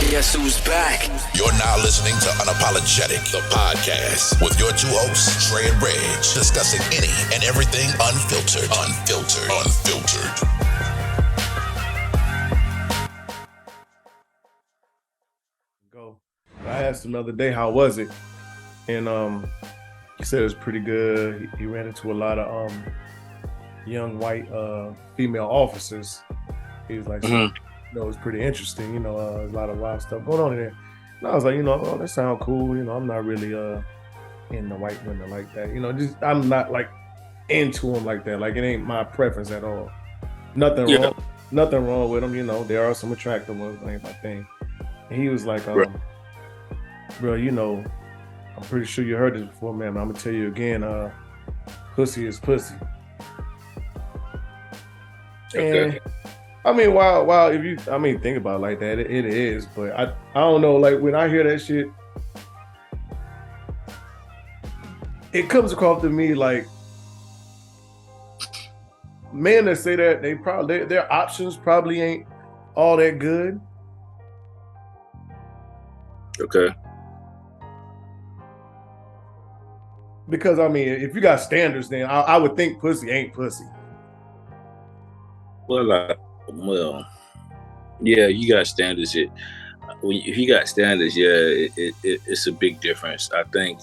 Guess who's back? You're now listening to Unapologetic, the podcast, with your two hosts, Trey and Reg, discussing any and everything unfiltered. I asked him the other day, how was it? And he said it was pretty good. He ran into a lot of young white female officers. He was like, it was pretty interesting. A lot of wild stuff going on in there. And I was like, that sounds cool. I'm not really into white women like that. I'm not like into them like that. Like, it ain't my preference at all. Nothing wrong with them. There are some attractive ones, but ain't my thing. And he was like, bro, I'm pretty sure you heard this before, man, but I'm gonna tell you again, pussy is pussy. Okay. And I mean, while if you think about it like that, it is, but I don't know, like when I hear that shit, it comes across to me like men that say that their options probably ain't all that good. Okay. Because if you got standards, then I would think pussy ain't pussy. Well, yeah, you got standards. If you got standards, it's a big difference. I think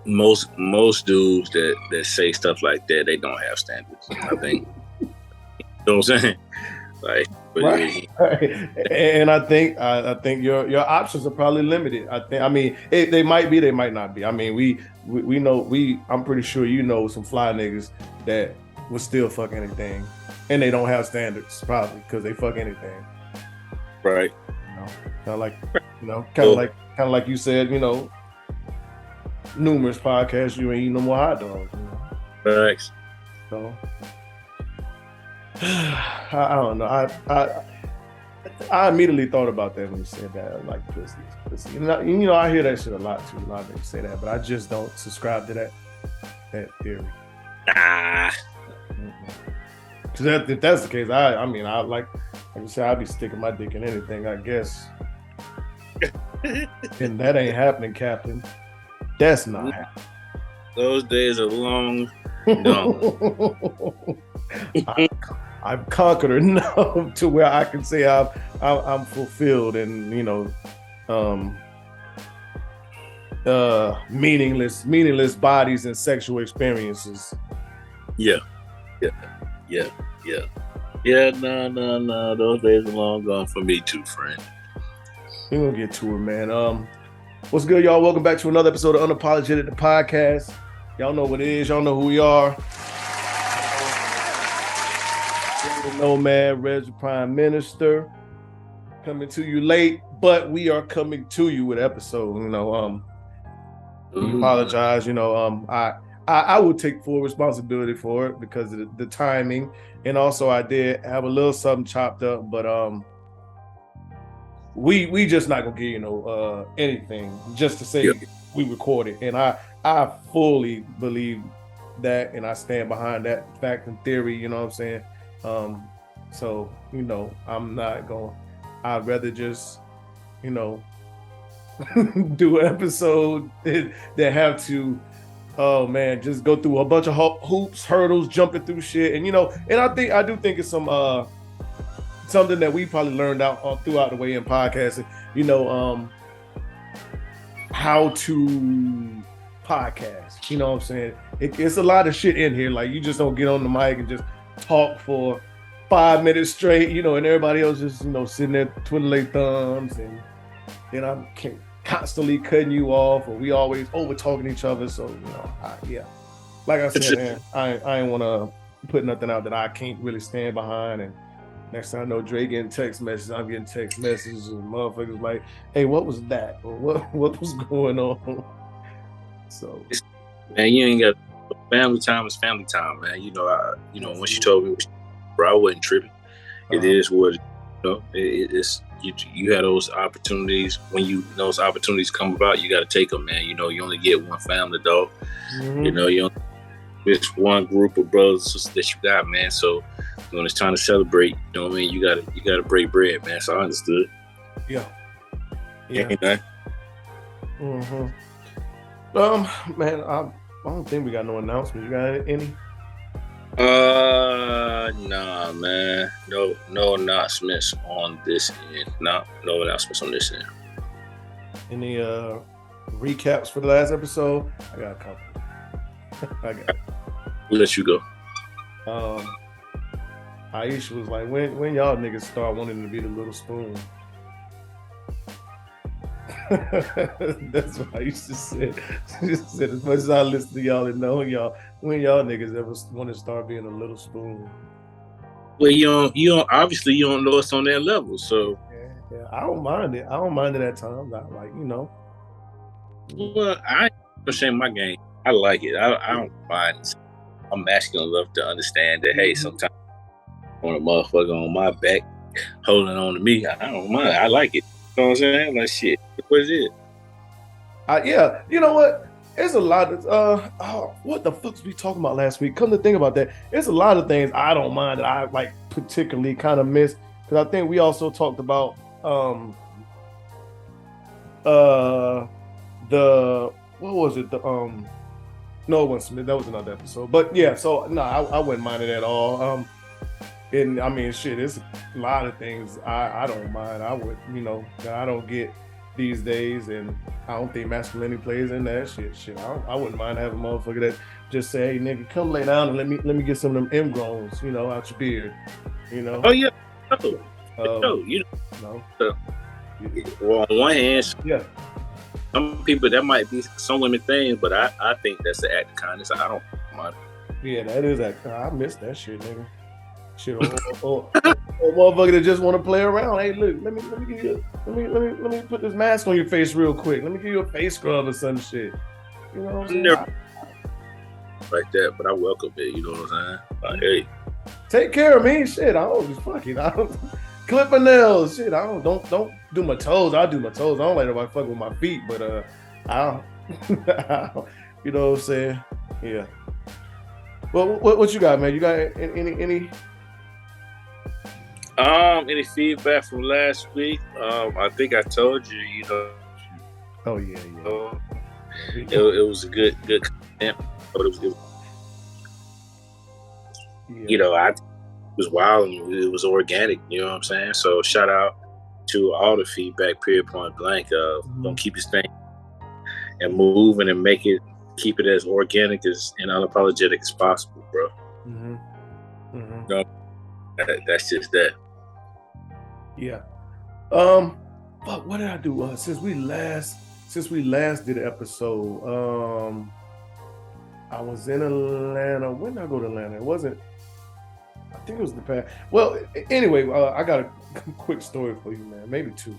most dudes that say stuff like that, they don't have standards. I think. You know what I'm saying? Like, right. And I think your options are probably limited. They might be, they might not be. We know I'm pretty sure some fly niggas that will still fuck anything, and they don't have standards probably because they fuck anything. Right. Kind of like you said. Numerous podcasts, you ain't eat no more hot dogs. Thanks. So. I don't know. I immediately thought about that when you said that, like pussy. I hear that shit a lot too. A lot of people say that, but I just don't subscribe to that theory. Because if that's the case, I like you said, I'd be sticking my dick in anything, I guess. And that ain't happening, Captain. That's not happening. Those days are long gone. I've conquered enough to where I can say I'm fulfilled and meaningless bodies and sexual experiences. Yeah. No. Those days are long gone for me too, friend. We're gonna get to it, man. What's good, y'all? Welcome back to another episode of Unapologetic, the podcast. Y'all know what it is. Y'all know who we are. Nomad, Reg, Prime Minister, coming to you late, but we are coming to you with episode. We apologize. I will take full responsibility for it because of the timing, and also I did have a little something chopped up, but we just not gonna give anything just to say we recorded, and I fully believe that, and I stand behind that fact and theory. You know what I'm saying? So, I'm not going, I'd rather just, do an episode that have to, just go through a bunch of hoops, hurdles, jumping through shit. And, and I do think it's some, something that we probably learned out throughout the way in podcasting, how to podcast, you know what I'm saying? It's a lot of shit in here. Like, you just don't get on the mic and just talk for 5 minutes straight, and everybody else just, sitting there twiddling their thumbs, and then I'm constantly cutting you off, or we always over talking each other. So, like I said, man, I ain't want to put nothing out that I can't really stand behind. And next time I know Dre getting text messages, I'm getting text messages, and motherfuckers like, hey, what was that? Or what was going on? So, man, you ain't got family time is family time, man. Once you told me, bro, I wasn't tripping. It is what it's. You had those opportunities. When those opportunities come about, you got to take them, man. You only get one family, dog. It's one group of brothers that you got, man. So when it's time to celebrate, you know what I mean. You got to break bread, man. So I understood. Yeah. Yeah. Anything? Man, I don't think we got no announcements. You got any? Nah, man. No announcements on this end. No announcements on this end. Any recaps for the last episode? I got a couple. We'll let you go. Aisha was like, when y'all niggas start wanting to be the little spoon? That's what Aisha said. She said, as much as I listen to y'all and know y'all, when y'all niggas ever want to start being a little spoon? Well, you don't obviously you don't know us on that level, so yeah, I don't mind it. I don't mind it at times. I like, Well, I ain't shame my game. I like it. I don't mind. I'm masculine enough to understand that. Hey, sometimes when a motherfucker on my back holding on to me, I don't mind. I like it. You know what I'm saying? Like shit. What is it? Yeah. You know what? There's a lot of what the fuck's we talking about last week? Come to think about that, there's a lot of things I don't mind that I like particularly kind of miss, because I think we also talked about the what was it? No, it wasn't. That was another episode. But yeah, so no, I wouldn't mind it at all. And I mean, shit, it's a lot of things I don't mind. I would, that I don't get these days, and I don't think masculinity plays in that shit. I wouldn't mind having a motherfucker that just say, hey, nigga, come lay down and let me get some of them ingrowns, out your beard, Oh yeah. Well, on one hand, yeah. Some people, that might be some women thing, but I think that's the act of kindness. I don't mind. Yeah, that is that. I miss that shit, nigga. Shit, or motherfucker that just want to play around. Hey, look, let me give you, let me put this mask on your face real quick. Let me give you a face scrub or some shit. You know what I'm saying? Like that, but I welcome it. You know what I'm saying? Like, hey, take care of me, shit. I don't just fucking. I don't clip my nails, shit. I don't do my toes. I do my toes. I don't like nobody fuck with my feet, but I don't. You know what I'm saying? Yeah. Well, what you got, man? You got any? Any feedback from last week? I think I told you, Oh yeah. It was a good content, but it was wild and it was organic. You know what I'm saying? So shout out to all the feedback. Period. Point blank. Don't keep this thing and moving and keep it as organic as and unapologetic as possible, bro. That's just that. Yeah. But what did I do? Since we last did an episode, I was in Atlanta. When did I go to Atlanta? It wasn't. I think it was the past. Well, anyway, I got a quick story for you, man. Maybe two.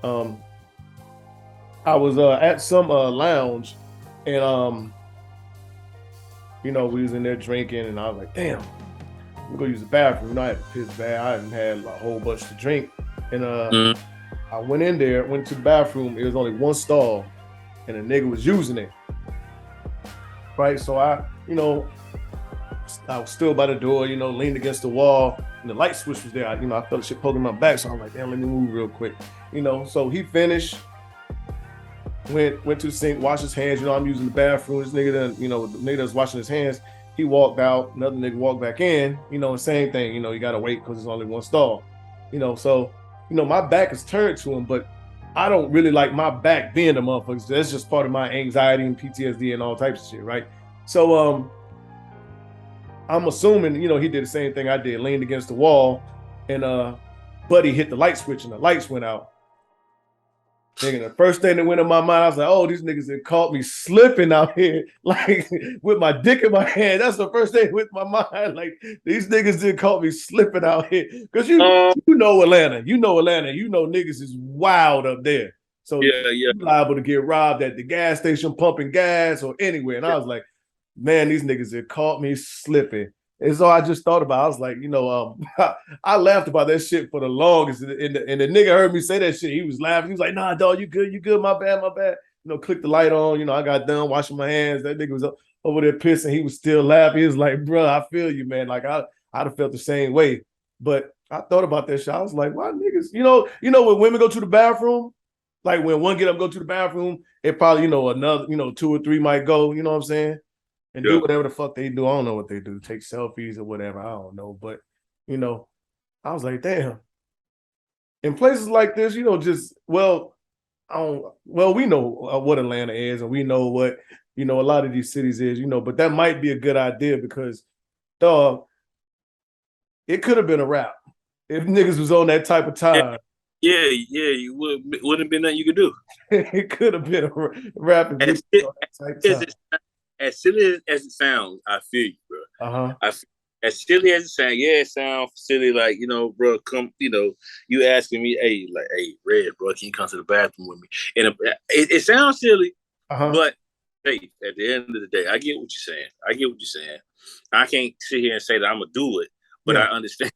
I was at some lounge, and we was in there drinking, and I was like, damn. I'm gonna use the bathroom. I had to piss bad. I hadn't had a whole bunch to drink. And I went in there, went to the bathroom. It was only one stall, and a nigga was using it. Right? So I was still by the door, leaned against the wall, and the light switch was there. I felt the shit poking my back, so I'm like, damn, let me move real quick. So he finished, went to the sink, washed his hands. I'm using the bathroom. This nigga done, the nigga that's washing his hands. He walked out, another nigga walked back in, and same thing, you gotta wait because there's only one stall. So, my back is turned to him, but I don't really like my back being the motherfuckers. That's just part of my anxiety and PTSD and all types of shit, right? So I'm assuming, he did the same thing I did, leaned against the wall, and Buddy hit the light switch and the lights went out. Nigga, the first thing that went in my mind, I was like, oh, these niggas had caught me slipping out here, like with my dick in my hand. That's the first thing with my mind. Like, these niggas did caught me slipping out here. Because you know Atlanta. You know niggas is wild up there. So you're liable to get robbed at the gas station pumping gas or anywhere. And I was like, man, these niggas had caught me slipping. And so I just thought about it. I was like, I laughed about that shit for the longest. And the nigga heard me say that shit. He was laughing. He was like, nah, dog, you good, my bad. Click the light on. I got done washing my hands. That nigga was over there pissing. He was still laughing. He was like, bro, I feel you, man. Like, I'd have felt the same way. But I thought about that shit. I was like, why niggas? When women go to the bathroom, like when one get up go to the bathroom, it probably another two or three might go. You know what I'm saying? And do whatever the fuck they do. I don't know what they do. Take selfies or whatever. I don't know. But I was like, damn. In places like this, we know what Atlanta is, and we know what a lot of these cities is, but that might be a good idea because, dog, it could have been a wrap if niggas was on that type of time. Yeah, you wouldn't have been nothing you could do. It could have been a wrap if niggas was on that type of time. As silly as it sounds, I feel you, bro. As silly as it sounds, it sounds silly. Like, bro, come, you asking me, hey, Red, bro, can you come to the bathroom with me? And it sounds silly, but hey, at the end of the day, I get what you're saying. I can't sit here and say that I'm gonna do it, but I understand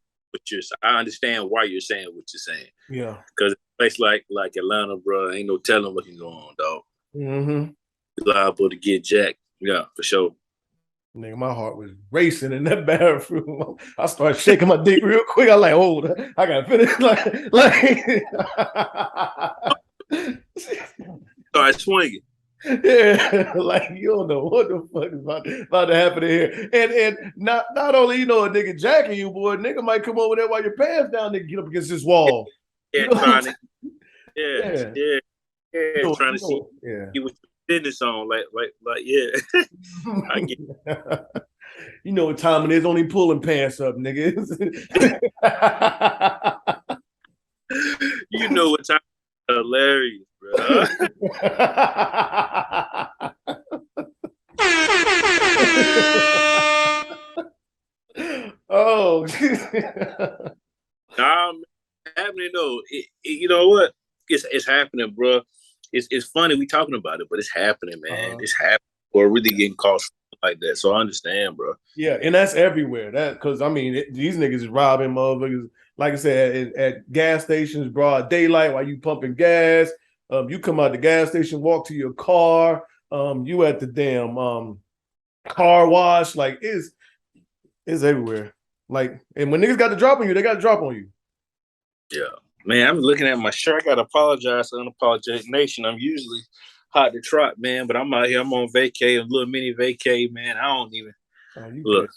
I understand why you're saying what you're saying. Yeah, because a place like Atlanta, bro, ain't no telling what can go on, dog. Mm-hmm. You're liable to get jacked. Yeah, for sure. Nigga, my heart was racing in that bathroom. I started shaking my dick real quick. I like, hold on, I gotta finish. Start swinging. Yeah, like you don't know what the fuck is about to happen here. And not only a nigga jacking you, boy, nigga might come over there while your pants down, nigga, get up against this wall. Trying to trying to see you with business on, like I get you know what time it is, only pulling pants up, nigga. You know what time. Hilarious, bro. Oh, nah, man, happening though. You know what? It's happening, bro. It's funny we talking about it, but it's happening, man. It's happening. Or really getting caught like that. So I understand, bro. Yeah, and that's everywhere. Because these niggas is robbing motherfuckers. Like I said, at gas stations, broad daylight, while you pumping gas. You come out the gas station, walk to your car. You at the damn car wash. Like it's everywhere. Like, and when niggas got to drop on you, they got to drop on you. Yeah, man. I'm looking at my shirt. I gotta apologize to Unapologetic Nation. I'm usually hot to trot, man, but I'm out here. I'm on vacay, a little mini vacay, man. I don't even look.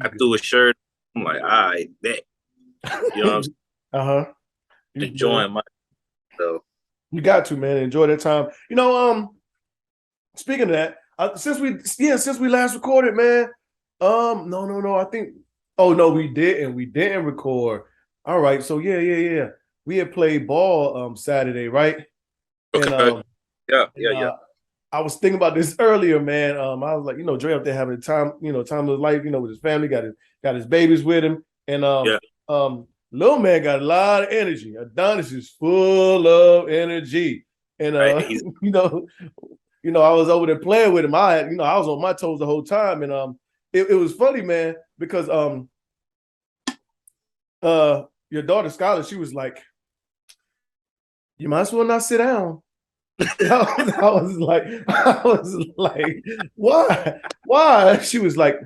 I threw a shirt. I'm like, all right, bet. You know what I'm saying? Enjoying myself. You got to, man. Enjoy that time. Speaking of that, since we last recorded, man. No. I think. Oh no, we didn't. We didn't record. All right. So yeah. We had played ball Saturday, right? Okay. And yeah. I was thinking about this earlier, man. I was like, Dre up there having time of his life, with his family, got his babies with him, and little man got a lot of energy. Adonis is full of energy, and I was over there playing with him. I was on my toes the whole time, and it was funny, man, because your daughter Skylar, she was like, you might as well not sit down. I was like, why? She was like,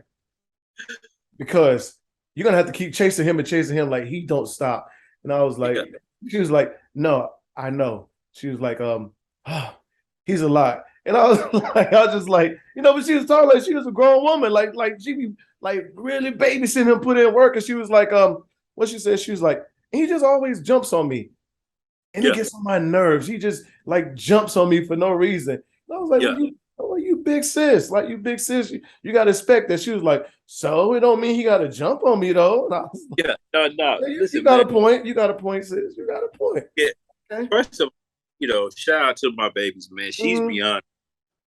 because you're gonna have to keep chasing him like he don't stop. And I was like, She was like, no, I know. She was like, he's a lot. And I was just like, but she was talking like she was a grown woman, like she be like really babysitting him, put in work. And she was like, what she said, she was like, he just always jumps on me. And he gets on my nerves. He just like jumps on me for no reason. And I was like, you big sis. Like, you big sis. You got to expect that. She was like, so it don't mean he got to jump on me, though. And I was like, no. Listen, you got a point. You got a point, sis. You got a point. Yeah. Okay. First of all, shout out to my babies, man. She's beyond.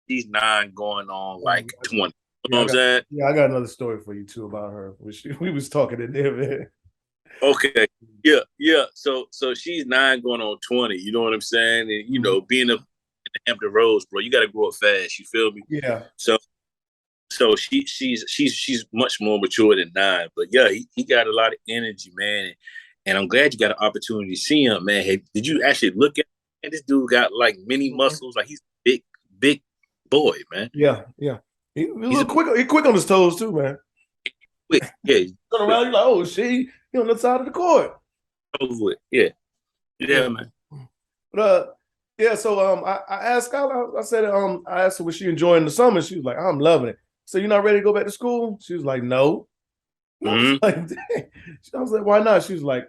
She's 9 going on like 20. You know what I'm saying? Yeah, I got another story for you, too, about her. We was talking in there, man. Okay. Yeah. So she's 9 going on 20. You know what I'm saying? And being up in the Hampton Roads, bro, you got to grow up fast. You feel me? Yeah. So she's much more mature than 9. But yeah, he got a lot of energy, man. And I'm glad you got an opportunity to see him, man. Hey, did you actually look at him? This dude got like mini muscles. Like, he's a big boy, man. Yeah. He's quick. He's quick on his toes too, man. Quick. Yeah. Turn around, you're like, oh shit, he on the side of the court. over with. Yeah. Yeah, man. But yeah, so I asked I said I asked her was she enjoying the summer. She was like, I'm loving it. So you're not ready to go back to school? She was like, no. Mm-hmm. I was like, why not? She was like,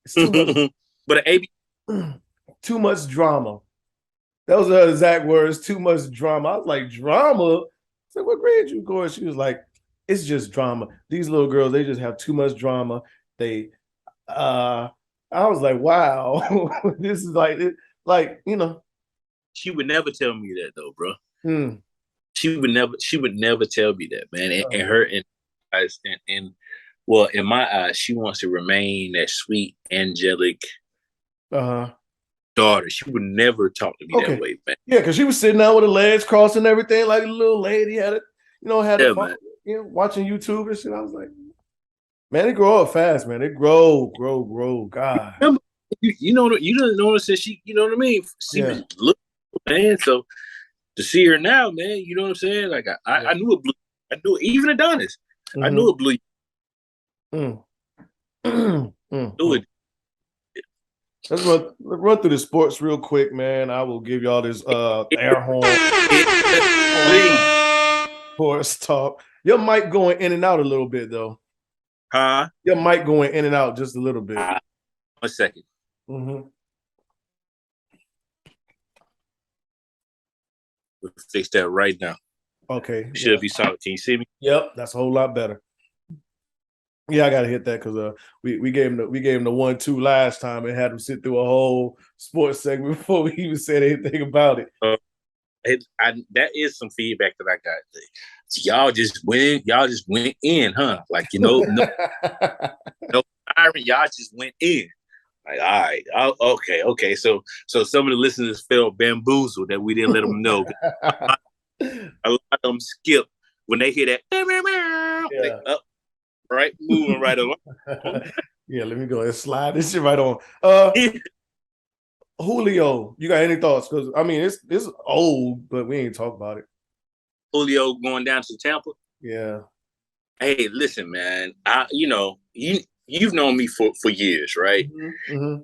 it's too much. But AB, too much drama. That was her exact words. Too much drama. I was like, drama. I said, what grade you going? She was like, it's just drama. These little girls, they just have too much drama. They, I was like, wow, this is like you know. she would never tell me that though, bro. Hmm. She would never tell me that, man. And her eyes, and well, in my eyes, she wants to remain that sweet, angelic daughter. She would never talk to me that way, man. Yeah, because she was sitting out with her legs crossed and everything, like a little lady had it, fun, watching YouTube and shit. I was like, man, they grow up fast, man. They grow. God. You didn't notice that she, you know what I mean? She was looking, man. So to see her now, man, you know what I'm saying? Like I knew it blew. I knew it, even Adonis. Mm-hmm. I knew it blew. Knew it. Let's run through the sports real quick, man. I will give y'all this air horn. Sports talk. Your mic going in and out a little bit though. Huh? Your mic going in and out just a little bit. 1 second. Mm-hmm. We'll fix that right now. Okay. Should be solid. Can you see me? Yep, that's a whole lot better. Yeah, I gotta hit that because we gave him the 1-2 last time and had him sit through a whole sports segment before we even said anything about it. That is some feedback that I got. Y'all just went in, huh? Like, no Byron, y'all just went in. Like, all right, okay. So some of the listeners felt bamboozled that we didn't let them know. A lot of them skip when they hear that. They up, right, moving right along. Yeah, let me go and slide this shit right on. Julio, you got any thoughts? Because I mean, it's old, but we ain't talk about it. Julio going down to Tampa. Yeah. Hey, listen, man. You've known me for years, right? Mm-hmm.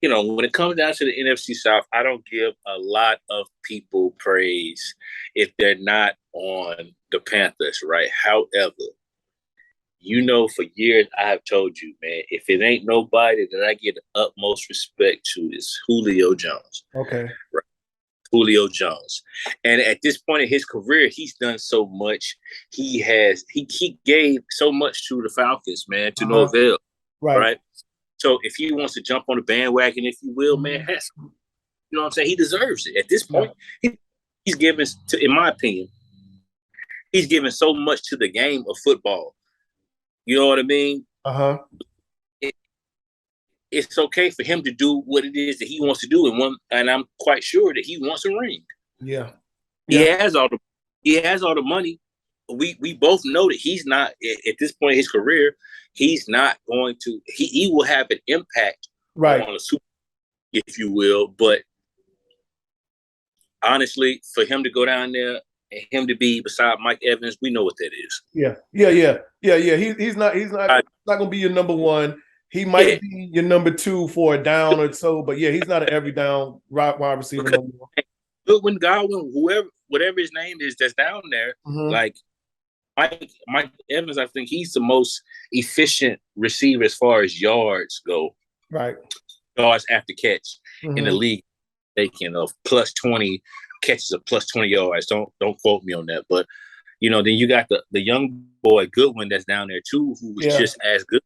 When it comes down to the NFC South, I don't give a lot of people praise if they're not on the Panthers, right? However, for years I have told you, man, if it ain't nobody that I give the utmost respect to, is Julio Jones. Okay. Right. Julio Jones. And at this point in his career, he's done so much. He gave so much to the Falcons, man, to no avail. Right. So if he wants to jump on the bandwagon, if you will, man, you know what I'm saying? He deserves it. At this point, he's given, in my opinion, he's given so much to the game of football. You know what I mean? It's okay for him to do what it is that he wants to do, and I'm quite sure that he wants a ring. Yeah. He has all the money. We both know that he's not, at this point in his career, he's not going to. He will have an impact on a Super, if you will. But honestly, for him to go down there and him to be beside Mike Evans, we know what that is. Yeah. He's not going to be your number one. He might be your number two for a down or so, but yeah, he's not an every down wide receiver no more. Goodwin, Godwin, whatever his name is that's down there, like Mike Evans, I think he's the most efficient receiver as far as yards go. Right. Yards after catch in the league, taking of plus 20 catches of plus 20 yards. Don't quote me on that, but then you got the young boy Goodwin that's down there too, who was just as good.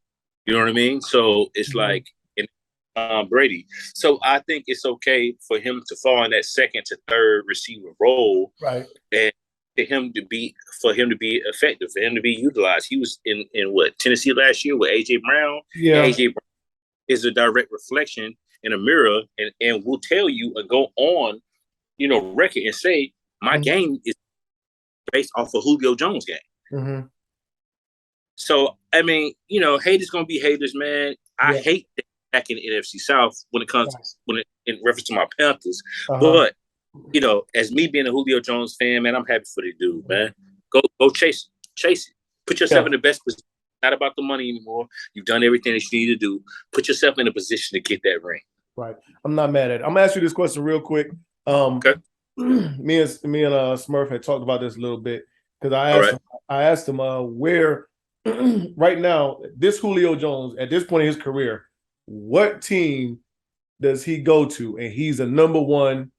You know what I mean? So it's like Brady. So I think it's okay for him to fall in that second to third receiver role, right? And for him to be effective, for him to be utilized. He was in Tennessee last year with AJ Brown. Yeah, AJ Brown is a direct reflection in a mirror, and will tell you and go on, record and say my game is based off of Julio Jones' game. So, I mean, haters going to be haters, man. I hate that back in the NFC South when it comes in reference to my Panthers. But, as me being a Julio Jones fan, man, I'm happy for the dude, man. Go chase it. Put yourself in the best position not about the money anymore. You've done everything that you need to do. Put yourself in a position to get that ring. Right. I'm not mad at it. I'm gonna ask you this question real quick. Okay. Me and Smurf had talked about this a little bit because I asked him where right now, this Julio Jones at this point in his career, what team does he go to? And he's a number one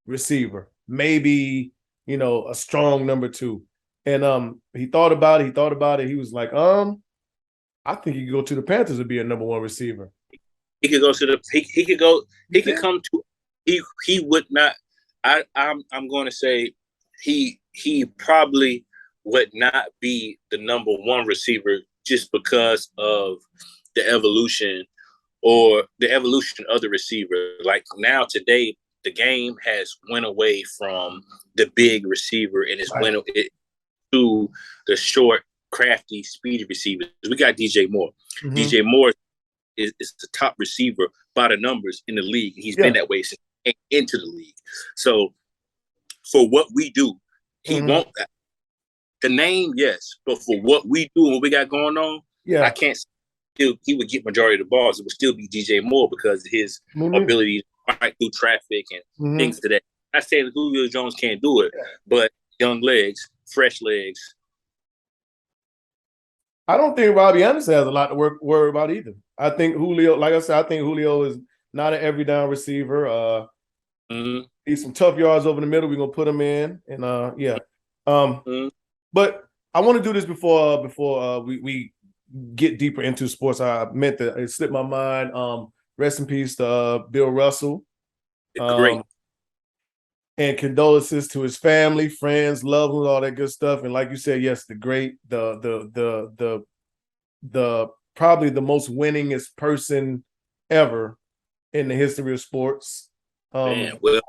receiver, maybe, you know, a strong number two. And he thought about it. He was like, I think he could go to the Panthers and be a number one receiver. He could go to the he could come to he would not. I'm going to say he probably would not be the number one receiver just because of the evolution of the receiver. Like now today, the game has went away from the big receiver and it's went to the short, crafty, speedy receivers. We got DJ Moore. Mm-hmm. DJ Moore is the top receiver by the numbers in the league. He's been that way since he came into the league. So for what we do, he won't. The name, yes, but for what we do and what we got going on, I can't. He would get majority of the balls. It would still be DJ Moore because of his ability to fight through traffic and things to that. I say that Julio Jones can't do it, but young legs, fresh legs. I don't think Robbie Anderson has a lot to worry about either. I think Julio, like I said, I think Julio is not an every down receiver. He's some tough yards over the middle. We're gonna put him in, and But I want to do this before we get deeper into sports. I meant that it slipped my mind. Rest in peace to Bill Russell. Great. And condolences to his family, friends, loved ones, all that good stuff. And like you said, yes, the probably the most winningest person ever in the history of sports. Arguably,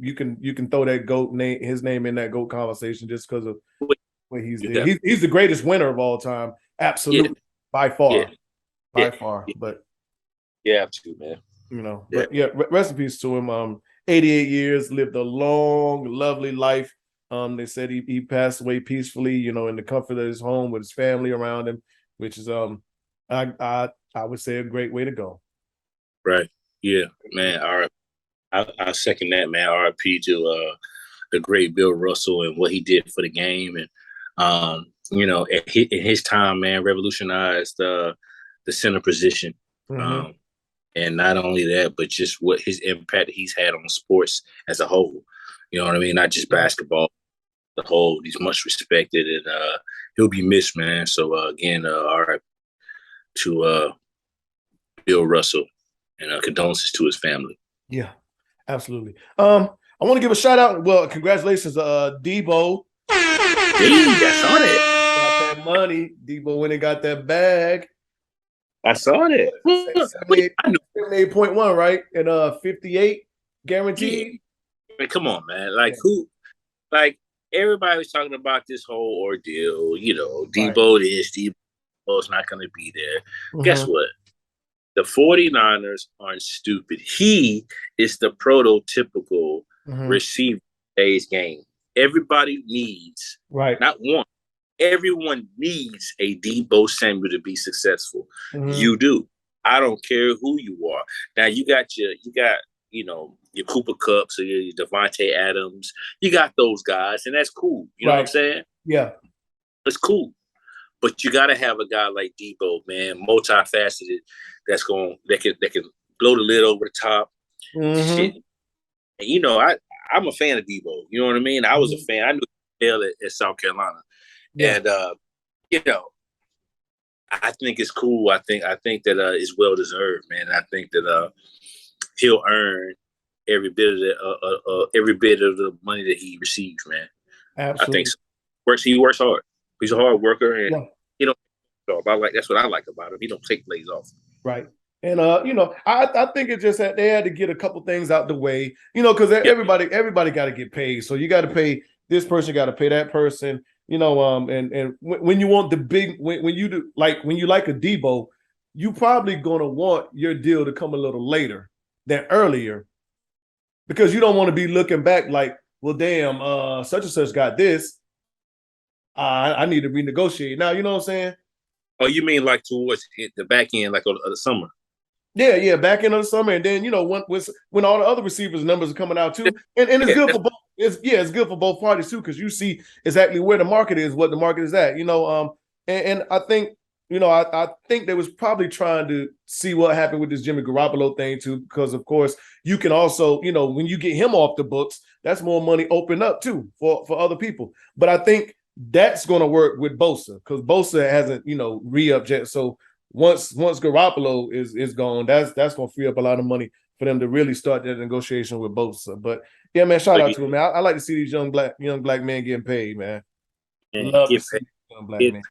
you can throw that GOAT name, his name in that GOAT conversation just because of what he's did. He's the greatest winner of all time, absolutely, by far. But man. You know, but rest in peace to him. 88 years, lived a long, lovely life. They said he passed away peacefully, you know, in the comfort of his home with his family around him, which is I would say a great way to go. Right. Yeah, man. I second that, man. RIP to the great Bill Russell and what he did for the game, and you know, in his time, man, revolutionized the center position. And not only that, but just what his impact he's had on sports as a whole. You know what I mean? Not just basketball, the whole. He's much respected, and he'll be missed, man. So again, RIP to Bill Russell, and condolences to his family. Yeah, absolutely. I want to give a shout out. Well, congratulations, Debo. I saw that. Got that money. Debo went and got that bag. I saw that. 78.1, right? And 58 guaranteed. I mean, come on, man. Like everybody was talking about this whole ordeal, you know, Debo Debo's not gonna be there. Guess what? The 49ers aren't stupid. He is the prototypical receiver in today's game. Everybody needs not one. Everyone needs a Debo Samuel to be successful. You do. I don't care who you are. Now you got your Cooper Kupps or your Devontae Adams. You got those guys, and that's cool. You know what I'm saying? Yeah, it's cool. But you got to have a guy like Debo, man, multifaceted. That can blow the lid over the top. Shit. And you know, I'm a fan of Debo. You know what I mean? I was a fan. I knew him at South Carolina. Yeah. And you know, I think it's cool. I think that it's well deserved, man. I think that he'll earn every bit of the money that he receives, man. Absolutely. I think so. He works hard. He's a hard worker, and you know, that's what I like about him. He don't take plays off. Right. And you know, I think it's just that they had to get a couple things out the way, you know, because everybody got to get paid. So you got to pay this person, got to pay that person. You know, and when you want the big, when you do when you like a Debo, you probably gonna want your deal to come a little later than earlier, because you don't want to be looking back like, well, damn, such and such got this. I need to renegotiate now. You know what I'm saying? Oh, you mean like towards the back end, like of the summer? Yeah, back end of the summer, and then when all the other receivers' numbers are coming out too, and it's Yeah, good for both. It's good for both parties too, because you see exactly where the market is, what the market is at. And I think I think they was probably trying to see what happened with this Jimmy Garoppolo thing too, because of course you can also when you get him off the books, that's more money open up too for other people. But I think that's going to work with Bosa because Bosa hasn't re-upped yet, so once Garoppolo is gone, that's gonna free up a lot of money for them to really start that negotiation with Bosa. But yeah, man, shout out to him, man. I like to see these young black men getting paid, man. and Love to get see paid. young black Get, men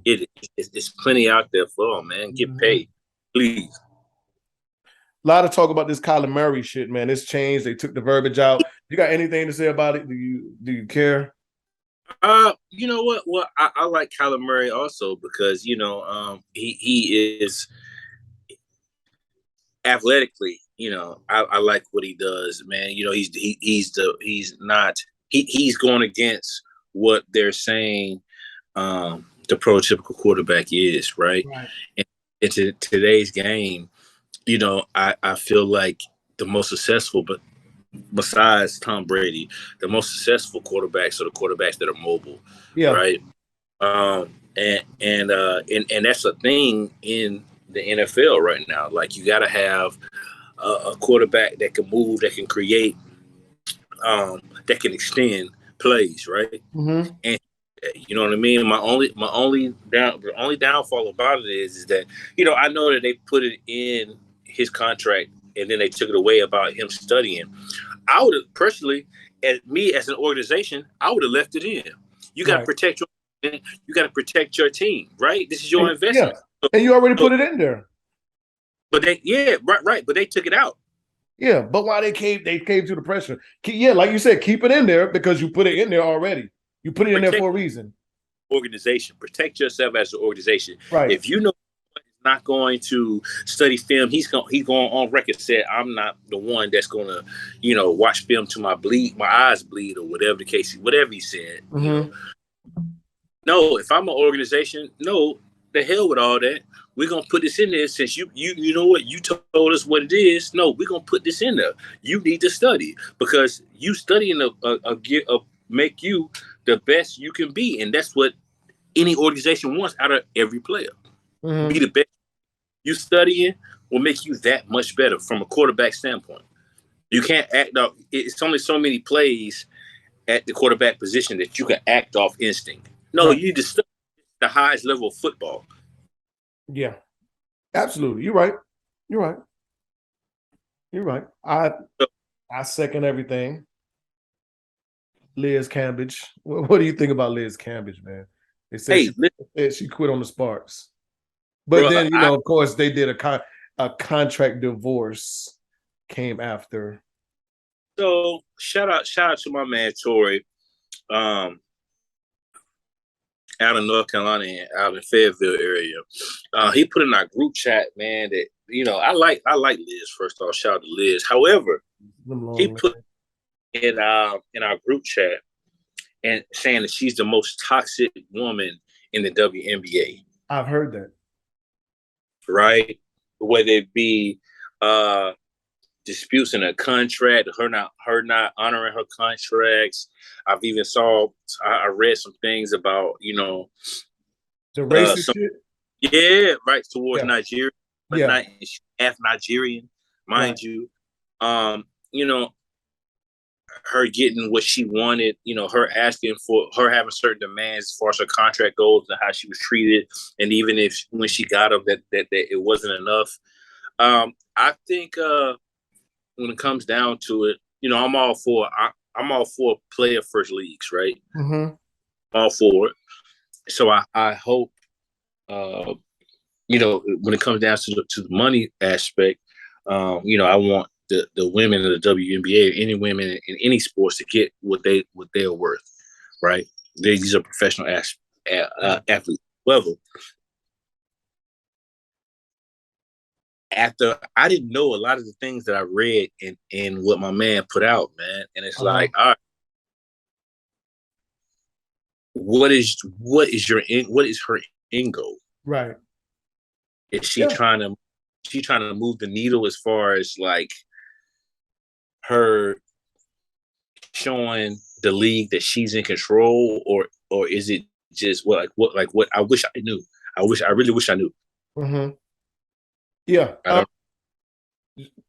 getting paid. it's plenty out there for them, man. Get Mhm. paid, please. A lot of talk about this Kyler Murray shit, man. It's changed. They took the verbiage out. You got anything to say about it? Do you care? You know what? Well, I like Kyler Murray also because he is athletically. I like what he does, man. He's going against what they're saying. The prototypical quarterback is right. Right. And into today's game, I feel like the most successful, but besides Tom Brady, the most successful quarterbacks are the quarterbacks that are mobile, Yeah. right? And that's a thing in the NFL right now. Like you got to have a quarterback that can move, that can create, that can extend plays, right? Mm-hmm. And you know what I mean. The only downfall about it is that I know that they put it in his contract and then they took it away about him studying. I would have personally, as an organization, I would have left it in. You got to Right. protect your team, right? This is your Yeah. investment. And you already So, put it in there. but right. But they took it out. Yeah, but why they came to the pressure. Yeah, like you said, keep it in there because you put it in there already. You put it in there Protect for a reason. organization. Protect yourself as an organization. Right. If you know not going to study film, he's going on record said, I'm not the one that's going to watch film to my eyes bleed, or whatever the case, whatever he said. Mm-hmm. No, if I'm an organization, no, the hell with all that. We're gonna put this in there since you know what, you told us what it is. No, we're gonna put this in there. You need to study because you studying a make you the best you can be, and that's what any organization wants out of every player. Mm-hmm. Be the best. You studying will make you that much better from a quarterback standpoint. You can't act out. It's only so many plays at the quarterback position that you can act off instinct. No, Right. you need to study the highest level of football. Yeah. Absolutely. You're right. You're right. You're right. I second everything. Liz Cambridge. What do you think about Liz Cambridge, man? They said she quit on the Sparks. But bro, then, of course, they did a contract divorce came after. So shout out to my man Tori, out in North Carolina, out in Fayetteville area. He put in our group chat, man, that I like Liz. First off, shout out to Liz. However, he put in our group chat and saying that she's the most toxic woman in the WNBA. I've heard that. Right? Whether it be disputes in a contract, her not honoring her contracts. I read some things about the racist shit. Yeah, right, towards Nigeria, but yeah. not half Nigerian, mind you. Her getting what she wanted, her asking for her having certain demands as far as her contract goes and how she was treated, and even if when she got them that it wasn't enough. I think when it comes down to it, I'm all for player first leagues, right? Mm-hmm. All for it. So I hope when it comes down to the money aspect, I want the women of the WNBA or any women in any sports to get what they're worth, right? These are professional athletes level. After I didn't know a lot of the things that I read in what my man put out, man, and it's like, all right, what is her end goal? Right. Is she trying to move the needle as far as like her showing the league that she's in control, or is it just what I wish I knew? I really wish I knew. Mm-hmm. Yeah. I don't.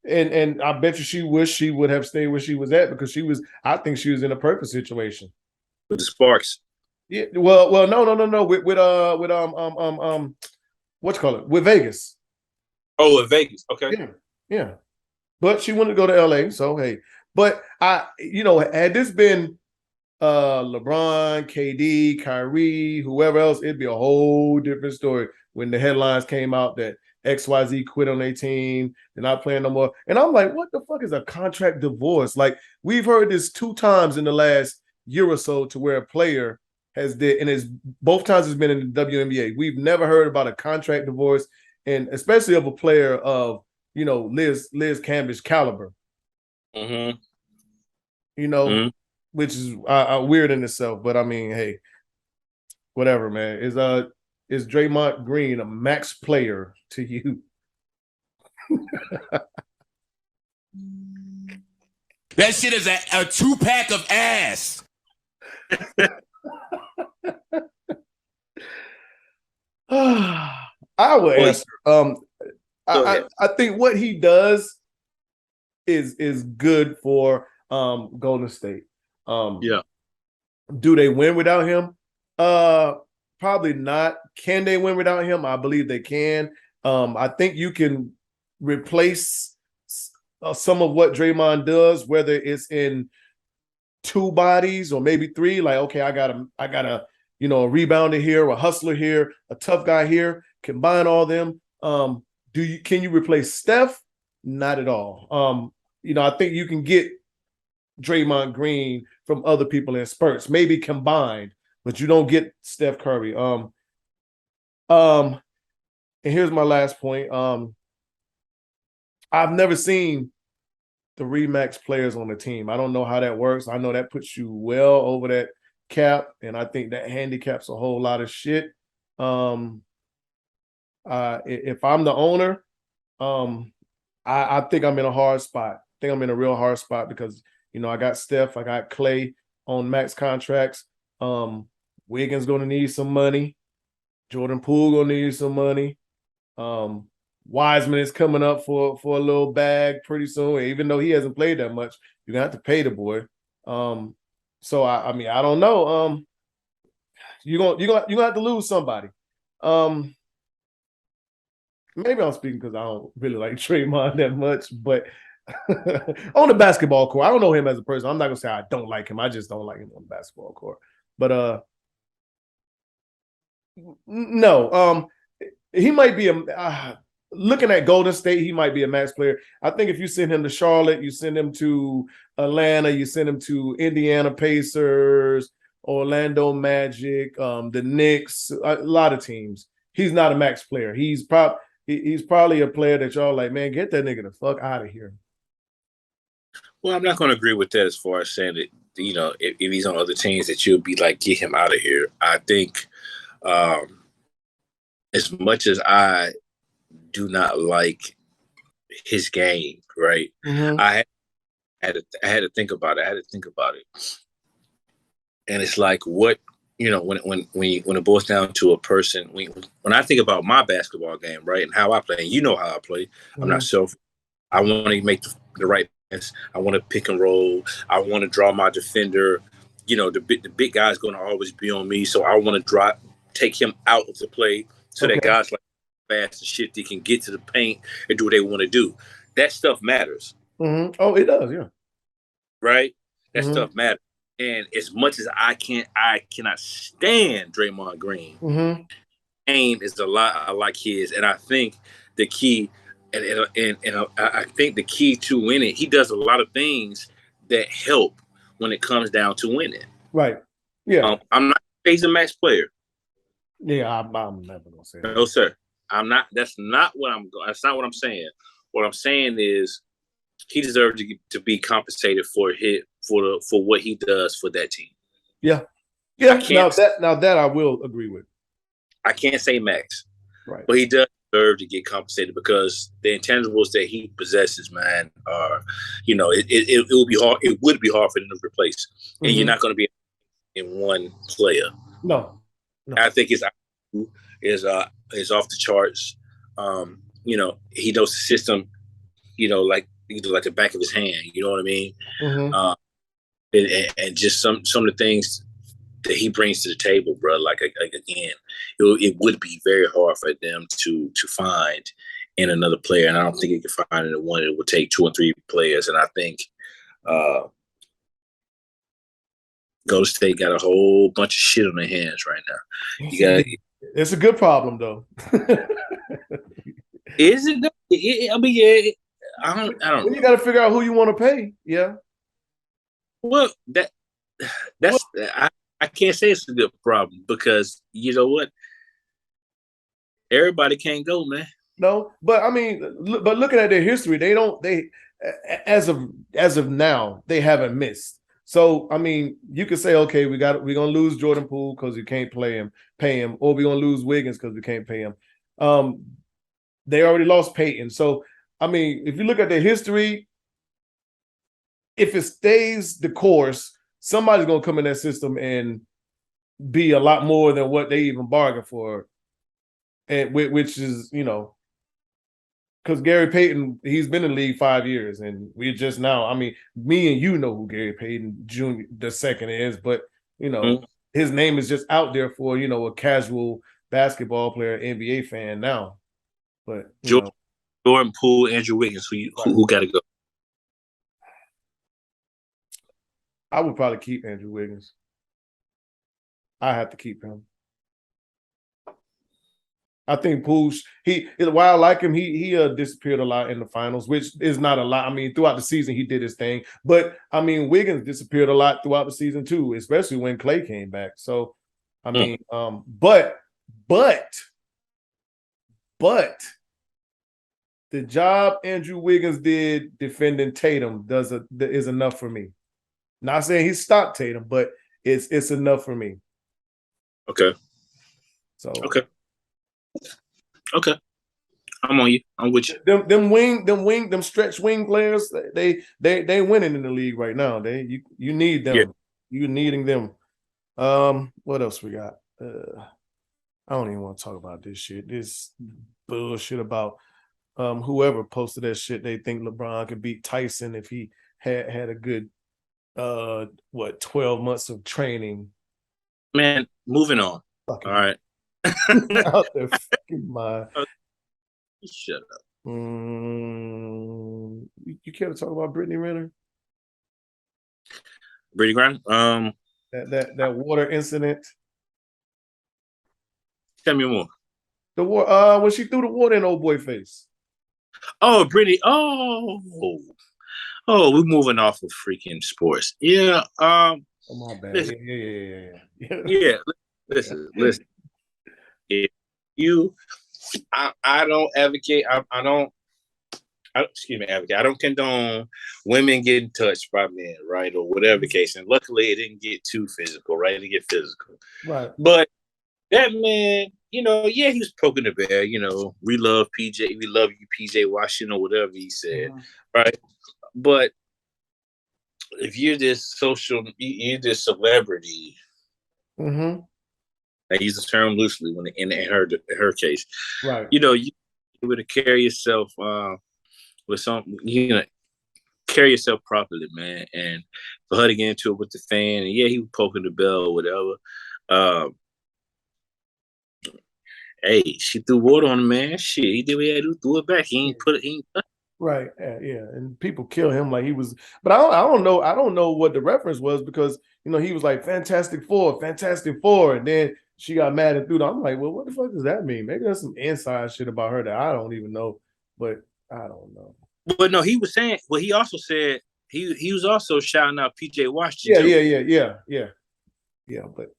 And I bet you she wished she would have stayed where she was at, because I think she was in a perfect situation With the Sparks. Yeah. Well, no. With what you call it? With Vegas. Oh, in Vegas. Okay. Yeah. But she wanted to go to LA, so hey. But had this been LeBron, KD, Kyrie, whoever else, it'd be a whole different story when the headlines came out that XYZ quit on their team, they're not playing no more. And I'm like, what the fuck is a contract divorce? Like, we've heard this 2 times in the last year or so, to where a player has did, and it's both times it's been in the WNBA. We've never heard about a contract divorce, and especially of a player of Liz Cambage caliber. Mm-hmm. Which is weird in itself. But I mean, hey, whatever, man. Is Draymond Green a max player to you? That shit is a 2-pack of ass. I will answer. I think what he does is good for Golden State. Yeah. Do they win without him? Probably not. Can they win without him? I believe they can. I think you can replace some of what Draymond does, whether it's in 2 bodies or maybe 3. Like, okay, I got a a rebounder here, a hustler here, a tough guy here. Combine all them. Can you replace Steph? Not at all. I think you can get Draymond Green from other people in spurts, maybe combined, but you don't get Steph Curry. And here's my last point. I've never seen 3 max players on the team. I don't know how that works. I know that puts you well over that cap, and I think that handicaps a whole lot of shit. If I'm the owner, I think I'm in a hard spot. I think I'm in a real hard spot because I got Steph, I got Clay on max contracts. Wiggins gonna need some money. Jordan Poole gonna need some money. Wiseman is coming up for a little bag pretty soon. Even though he hasn't played that much, you're gonna have to pay the boy. So I mean, I don't know. You're gonna have to lose somebody. Maybe I'm speaking because I don't really like Draymond that much, but on the basketball court, I don't know him as a person. I'm not gonna say I don't like him. I just don't like him on the basketball court. But no, he might be looking at Golden State, he might be a max player. I think if you send him to Charlotte, you send him to Atlanta, you send him to Indiana Pacers, Orlando Magic, the Knicks, a lot of teams. He's not a max player. He's probably a player that y'all like, man, get that nigga the fuck out of here. Well, I'm not going to agree with that as far as saying that, if he's on other teams that you'll be like, get him out of here. I think as much as I do not like his game, right? Mm-hmm. I had to think about it. And it's like, what, when it boils down to a person, when I think about my basketball game, right, and how I play, and how I play, I'm not selfish. I want to make the right pass. I want to pick and roll. I want to draw my defender. The big guy's going to always be on me, so I want to take him out of the play so that guys like fast and shit, they can get to the paint and do what they want to do. That stuff matters. Mm-hmm. Oh, it does, yeah. Right? That stuff matters. And as much as I cannot stand Draymond Green. Mm-hmm. Game is a lot like his, and I think the key, and I think the key to winning, he does a lot of things that help when it comes down to winning. Right. Yeah. I'm not. He's a max player. Yeah, I'm never gonna say that. No, sir. I'm not. That's not what I'm. That's not what I'm saying. What I'm saying is, he deserves to be compensated for what he does for that team. Yeah. Now that I will agree with. I can't say max. Right. But he does deserve to get compensated because the intangibles that he possesses, man, are, it will be hard. It would be hard for them to replace, and you're not going to be in one player. No. I think his IQ is off the charts. He knows the system, like either like the back of his hand. You know what I mean? And just some of the things that he brings to the table, bro. Like again, it would be very hard for them to find in another player, and I don't think you can find it in one. It would take 2 or 3 players, and I think Golden State got a whole bunch of shit on their hands right now. It's a good problem, though. Is it? I mean, yeah. I don't know. You got to figure out who you want to pay. Yeah. Well, I can't say it's a good problem because you know what? Everybody can't go, man. No, but I mean, but looking at their history, they as of now, they haven't missed. So I mean, you could say, okay, we're gonna lose Jordan Poole because we can't pay him, or we're gonna lose Wiggins because we can't pay him. They already lost Peyton. So I mean, if you look at their history, if it stays the course, somebody's gonna come in that system and be a lot more than what they even bargained for, and which is, because Gary Payton, he's been in the league 5 years, and we're just now. I mean, me and you know who Gary Payton Jr. the second is, but his name is just out there for a casual basketball player, NBA fan now. But Jordan Poole, Andrew Wiggins, who got to go? I would probably keep Andrew Wiggins. I have to keep him. I think Poole, while I like him, he disappeared a lot in the finals, which is not a lot. I mean, throughout the season, he did his thing. But, I mean, Wiggins disappeared a lot throughout the season, too, especially when Klay came back. So, I mean, but the job Andrew Wiggins did defending Tatum is enough for me. Not saying he stopped Tatum, but it's enough for me. Okay. So Okay. I'm on you. I'm with you. Them stretch wing players, they winning in the league right now. You need them. Yeah. You're needing them. What else we got? I don't even want to talk about this shit. This bullshit about whoever posted that shit. They think LeBron could beat Tyson if he had a good 12 months of training. Man, moving on. All right. Out there fucking mind. Shut up. You care to talk about B.Renner? B.Renner? That water incident. Tell me more. The water when she threw the water in old boy face. Oh, Brittany. Oh, we're moving off of freaking sports. Yeah. Oh, my bad. Listen, yeah. Listen. If I don't advocate. I don't advocate. I don't condone women getting touched by men, right, or whatever the case. And luckily, it didn't get too physical, right? It didn't get physical, right? But that man, he was poking the bear. We love PJ. We love you, PJ Washington, or whatever he said, right? But if you're this celebrity. Mm-hmm. I use the term loosely when in her case, right? You able to carry yourself with some, carry yourself properly, man. And for her to get into it with the fan, and he was poking the bell or whatever. Hey, she threw water on him, man. Shit, he did what he had to do, threw it back. He ain't put it. He ain't. Right, yeah, and people kill him like he was, but I don't know what the reference was because he was like Fantastic Four, and then she got mad and threw it. I'm like, well, what the fuck does that mean? Maybe there's some inside shit about her that I don't even know, but I don't know. But no, he was saying. Well, he also said he was also shouting out PJ Washington. Yeah. But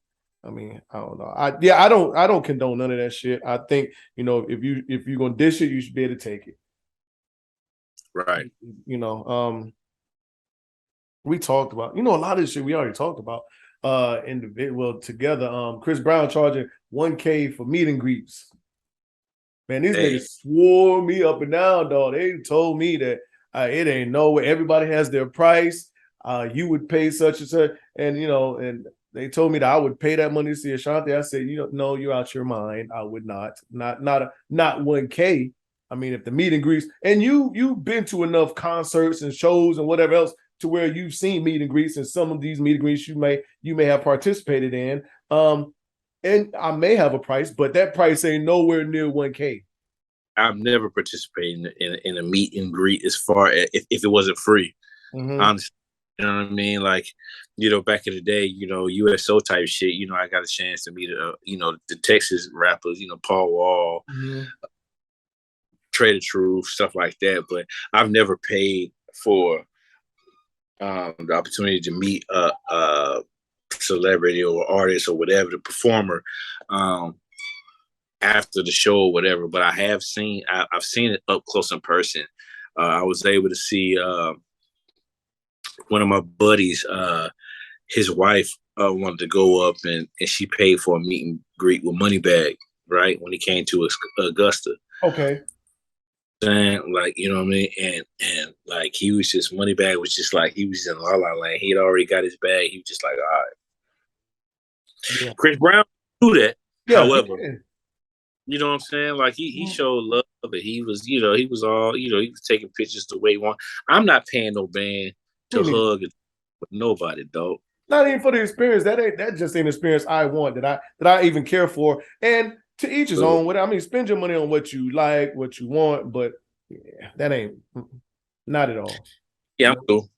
I mean, I don't know. I don't condone none of that shit. I think if you're gonna dish it, you should be able to take it. Right. We talked about, a lot of this shit we already talked about together. Chris Brown charging $1,000 for meet and greets. Man, these Hey. niggas swore me up and down, dog. They told me that it ain't no way. Everybody has their price. You would pay such and such, and and they told me that I would pay that money to see Ashanti. I said, no, you're out your mind. I would not 1K. I mean, if the meet and greets, and you've been to enough concerts and shows and whatever else to where you've seen meet and greets, and some of these meet and greets you may have participated in. And I may have a price, but that price ain't nowhere near 1K. I've never participated in a meet and greet as far as if it wasn't free. Honestly, you know what I mean? Like, back in the day, USO type shit, I got a chance to meet, the Texas rappers, Paul Wall, Trader Truth, stuff like that. But I've never paid for the opportunity to meet a celebrity or artist or whatever, the performer, after the show or whatever. But I've seen it up close in person. I was able to see one of my buddies, his wife wanted to go up and she paid for a meet and greet with Moneybag, right? When he came to Augusta. Okay. And like, you know what I mean? And like he was just Moneybag was just like he was in La La Land. He had already got his bag. He was just like, all right. Yeah. Chris Brown do that. Yeah, however, you know what I'm saying? Like he showed love, but he was, he was all, he was taking pictures the way he want. I'm not paying no band to hug with nobody, dog. Not even for the experience. That just ain't experience I want that I even care for. And to each his own. I mean, spend your money on what you like, what you want, but yeah, that ain't not at all. Yeah, I'm cool.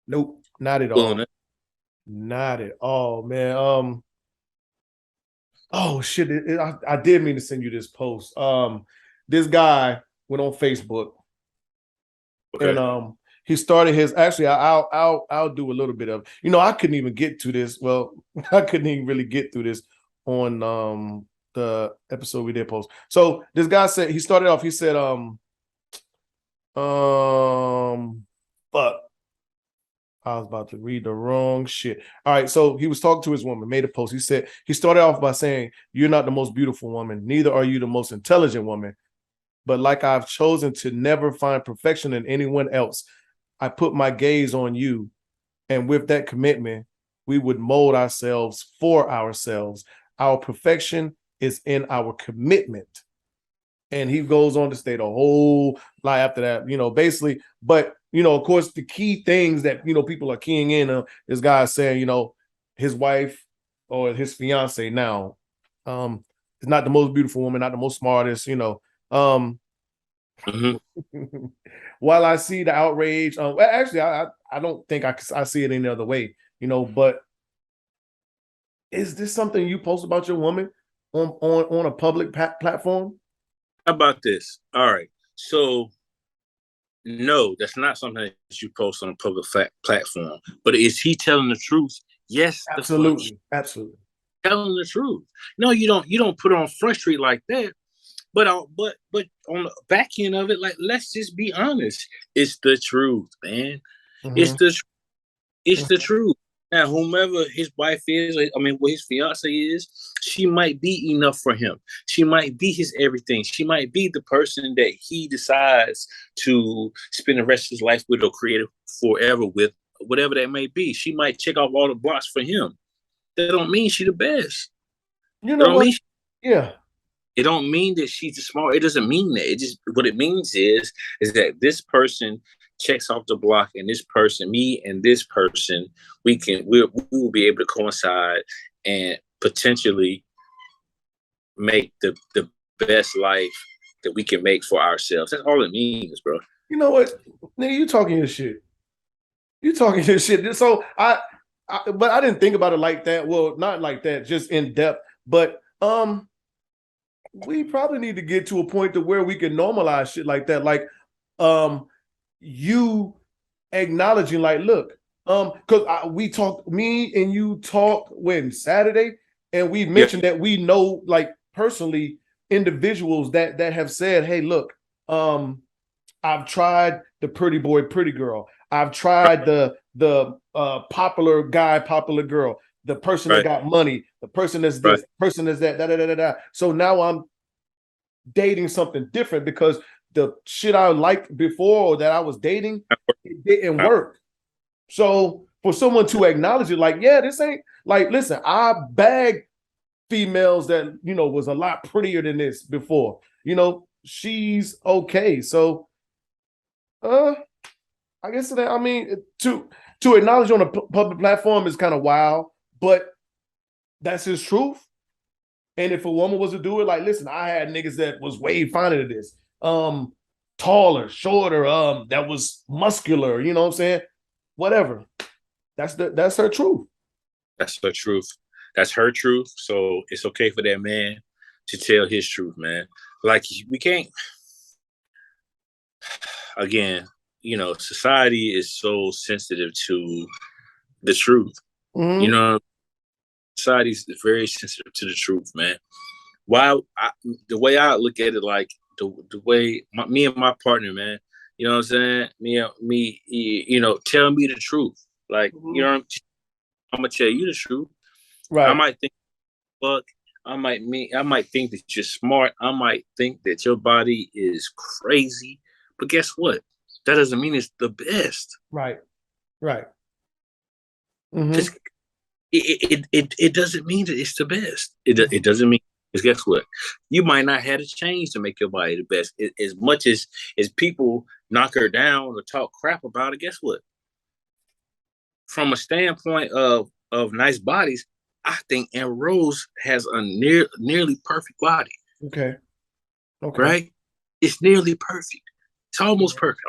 Nope, not at all. Not at all, man. Oh shit! I did mean to send you this post. This guy went on Facebook, and he started his. Actually, I'll do a little bit of. I couldn't even get to this. Well, I couldn't even really get through this on the episode we did post. So this guy said he started off. He said, fuck. I was about to read the wrong shit. All right, so he was talking to his woman, made a post. He said, he started off by saying, "You're not the most beautiful woman, neither are you the most intelligent woman. But like I've chosen to never find perfection in anyone else, I put my gaze on you. And with that commitment, we would mold ourselves for ourselves. Our perfection is in our commitment." And he goes on to state a whole lot after that, basically. But, of course, the key things that, people are keying in this guy saying, his wife or his fiance now is not the most beautiful woman, not the most smartest, While I see the outrage, actually, I don't think I see it any other way, but is this something you post about your woman on a public platform? How about this? All right. So, no, that's not something that you post on a public platform. But is he telling the truth? Yes, absolutely, absolutely. Telling the truth. No, you don't. You don't put it on Front Street like that. But on the back end of it, like, let's just be honest. It's the truth, man. It's the truth. Now, whomever his wife is, what his fiance is, she might be enough for him. She might be his everything. She might be the person that he decides to spend the rest of his life with or create forever with, whatever that may be. She might check off all the blocks for him. That don't mean she's the best. You know what? Yeah. It don't mean that she's the smart. It doesn't mean that. It just, what it means is that this person checks off the block, and this person, me and this person, we will be able to coincide and potentially make the best life that we can make for ourselves. That's all it means, bro. You know what, nigga, you talking your shit. You talking your shit. So but I didn't think about it like that. Well, not like that, just in depth. But we probably need to get to a point to where we can normalize shit like that. Like, you acknowledging, like, look, because me and you talked when Saturday, and we mentioned that we know, like, personally, individuals that have said, hey, look, I've tried the pretty boy, pretty girl. I've tried the popular guy, popular girl, the person that got money, the person that's this, person that's that, da. So now I'm dating something different because the shit I liked before or that I was dating, it didn't work. So for someone to acknowledge it, like, yeah, this ain't like, listen, I bagged females that, you know, was a lot prettier than this before. You know, she's okay. So I guess that, I mean, to acknowledge on a public platform is kind of wild, but that's his truth. And if a woman was to do it, like, listen, I had niggas that was way finer than this, taller, shorter, that was muscular. You know what I'm saying? Whatever. That's her truth. That's her truth. That's her truth. So it's okay for that man to tell his truth, man. Like, we can't. Again, you know, society is so sensitive to the truth. Mm-hmm. You know, society is very sensitive to the truth, man. The way I look at it, like the way me and my partner, man, you know what I'm saying? Me, you know, tell me the truth. Like, you know, I'm gonna tell you the truth. Right. I might think, fuck. I might think that you're smart. I might think that your body is crazy. But guess what? That doesn't mean it's the best. Right. Mm-hmm. It doesn't mean that it's the best. It doesn't mean, because guess what? You might not have a change to make your body the best. As much as people knock her down or talk crap about it, guess what? From a standpoint of nice bodies, I think Amber Rose has a nearly perfect body. Okay. Right? It's nearly perfect. It's almost perfect.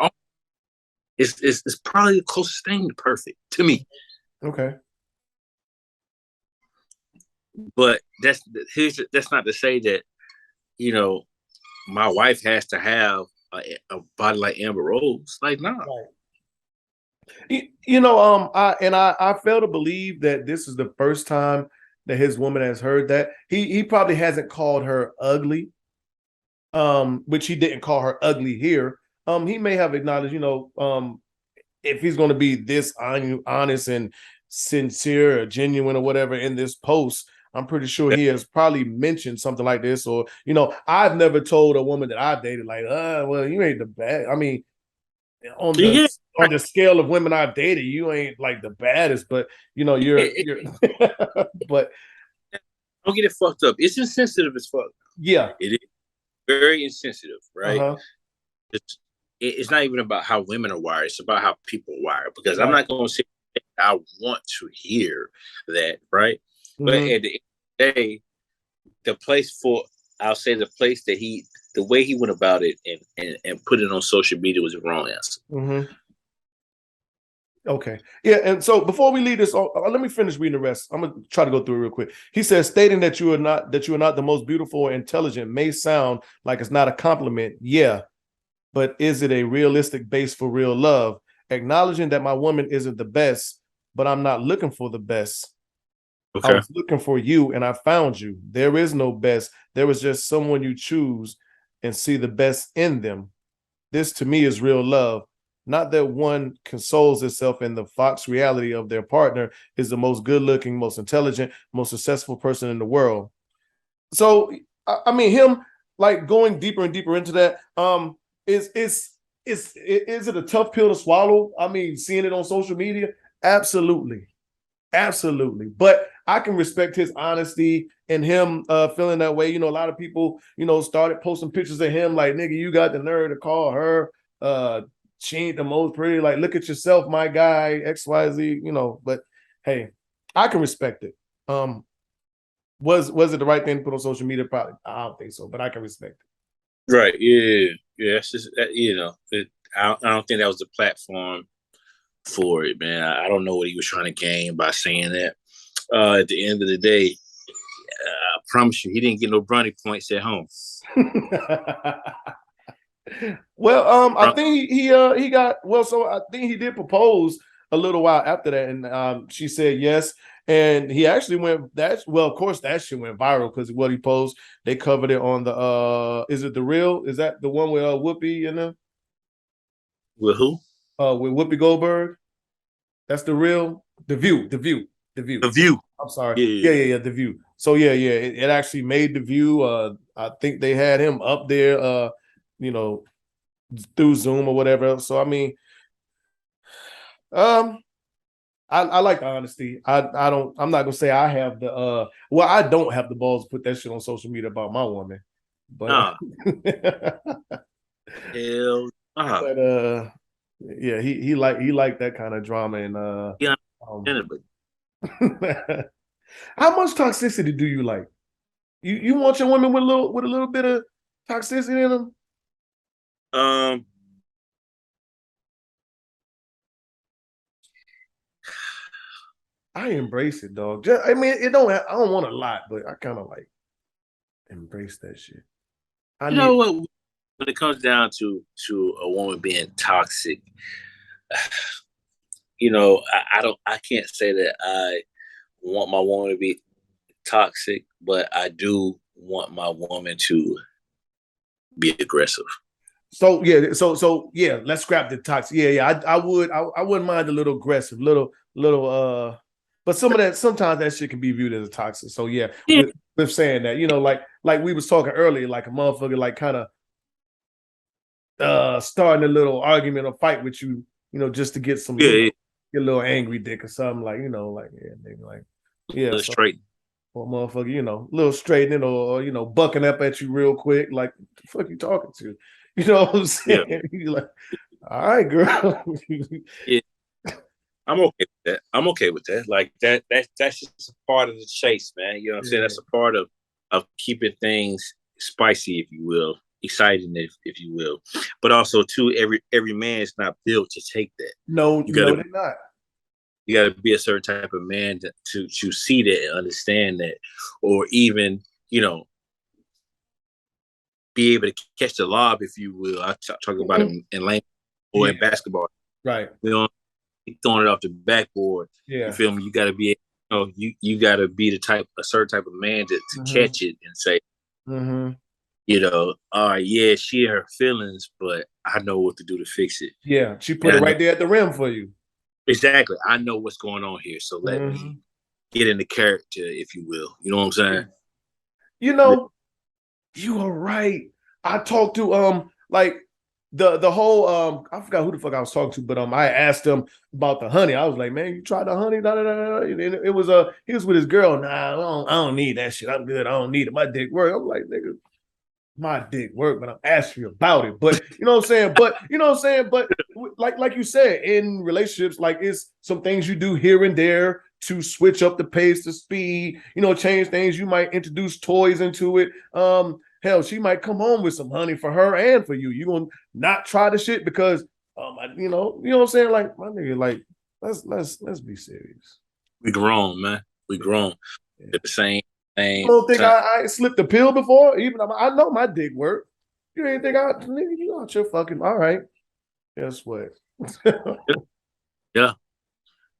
It's probably the closest thing to perfect to me. Okay. But that's not to say that, you know, my wife has to have a body like Amber Rose. Like, no. Right. You know, I fail to believe that this is the first time that his woman has heard that. He probably hasn't called her ugly, which he didn't call her ugly here. He may have acknowledged, you know, if he's going to be this honest and sincere or genuine or whatever in this post, I'm pretty sure he has probably mentioned something like this. Or, you know, I've never told a woman that I've dated, like, well, you ain't the bad. I mean, on the scale of women I've dated, you ain't like the baddest, but you know, you're but don't get it fucked up. It's insensitive as fuck. Yeah. It is very insensitive, right? Uh-huh. It's not even about how women are wired, it's about how people are wired. Because I'm not gonna say I want to hear that, right? Mm-hmm. But at the end of the day, the place that the way he went about it and put it on social media was the wrong answer. Mm-hmm. Okay. Yeah, and so before we leave this, let me finish reading the rest. I'm gonna try to go through it real quick. He says, stating that you are not the most beautiful or intelligent may sound like it's not a compliment. Yeah, but is it a realistic base for real love? Acknowledging that my woman isn't the best, but I'm not looking for the best. Okay. I was looking for you and I found you. There is no best. There is just someone you choose and see the best in them. This to me is real love. Not that one consoles itself in the Fox reality of their partner is the most good-looking, most intelligent, most successful person in the world. So, I mean, him like going deeper and deeper into that. Is it a tough pill to swallow? I mean, seeing it on social media, absolutely. But I can respect his honesty and him feeling that way. You know, a lot of people, you know, started posting pictures of him like, nigga, you got the nerve to call her. She ain't the most pretty. Like, look at yourself, my guy, XYZ, you know. But hey, I can respect it. Was it the right thing to put on social media? Probably. I don't think so, but I can respect it. Right. Yeah. It's just, you know, I don't think that was the platform for it, man. I don't know what he was trying to gain by saying that. At the end of the day, I promise you, he didn't get no brownie points at home. Well, I think he got, well, so I think he did propose a little while after that, and she said yes, and he actually went, of course that shit went viral because what he posed, they covered it on the is it The Real? Is that the one with Whoopi in them? With who? With Whoopi Goldberg. That's The Real. The View. I'm sorry. Yeah. The View. So yeah, it actually made The View. I think they had him up there, you know, through Zoom or whatever. So I mean, I like the honesty. I'm not gonna say I have the well, I don't have the balls to put that shit on social media about my woman. But hell, but yeah, he liked that kind of drama and yeah, um, but how much toxicity do you like? You want your women with a little bit of toxicity in them? I embrace it, dog. I mean, I don't want a lot, but I kind of like embrace that shit. You know what? When it comes down to a woman being toxic, you know, I can't say that I want my woman to be toxic, but I do want my woman to be aggressive. So yeah, let's scrap the toxic. Yeah, I wouldn't mind a little aggressive, little but sometimes that shit can be viewed as a toxic. So yeah, Yeah. with saying that, you know, like we was talking earlier, like a motherfucker like kind of starting a little argument or fight with you, you know, just to get some get a little angry dick or something, like, you know, like yeah, nigga, like yeah, so, straight. or motherfucker, you know, a little straightening or you know, bucking up at you real quick, like the fuck you talking to? You know what I'm saying? Yeah. You're like, all right, girl. Yeah. I'm okay with that. I'm okay with that. Like that's just a part of the chase, man. You know what I'm saying? That's a part of keeping things spicy, if you will, exciting, if you will. But also, too, every man is not built to take that. No, they're not. You got to be a certain type of man to see that and understand that, or even, you know, be able to catch the lob, if you will. I talk about it in language or in basketball. Right. You know, throwing it off the backboard. Yeah. You feel me? You got to be, you got to be a certain type of man to catch it and say, you know, all right, yeah, she had her feelings, but I know what to do to fix it. Yeah, she put it right there at the rim for you. Exactly. I know what's going on here, so let me get into character, if you will. You know what I'm saying? You know, you are right. I talked to like the whole I forgot who the fuck I was talking to, but I asked him about the honey. I was like, man, you tried the honey? Da, da, da, da. And it was he was with his girl. Nah, I don't need that shit. I'm good. I don't need it. My dick work. I'm like, nigga, my dick work, but I'm asking you about it. But you know what I'm saying? But you know what I'm saying? But like you said, in relationships, like it's some things you do here and there to switch up the pace, the speed, you know, change things. You might introduce toys into it. Hell, she might come home with some honey for her and for you. You gonna not try the shit because you know what I'm saying? Like, my nigga, like, let's be serious. We grown, man. We grown. Yeah. At the same thing. You don't think I slipped a pill before? Even I know my dick work. You ain't think nigga, you out your fucking all right. Guess what? Yeah.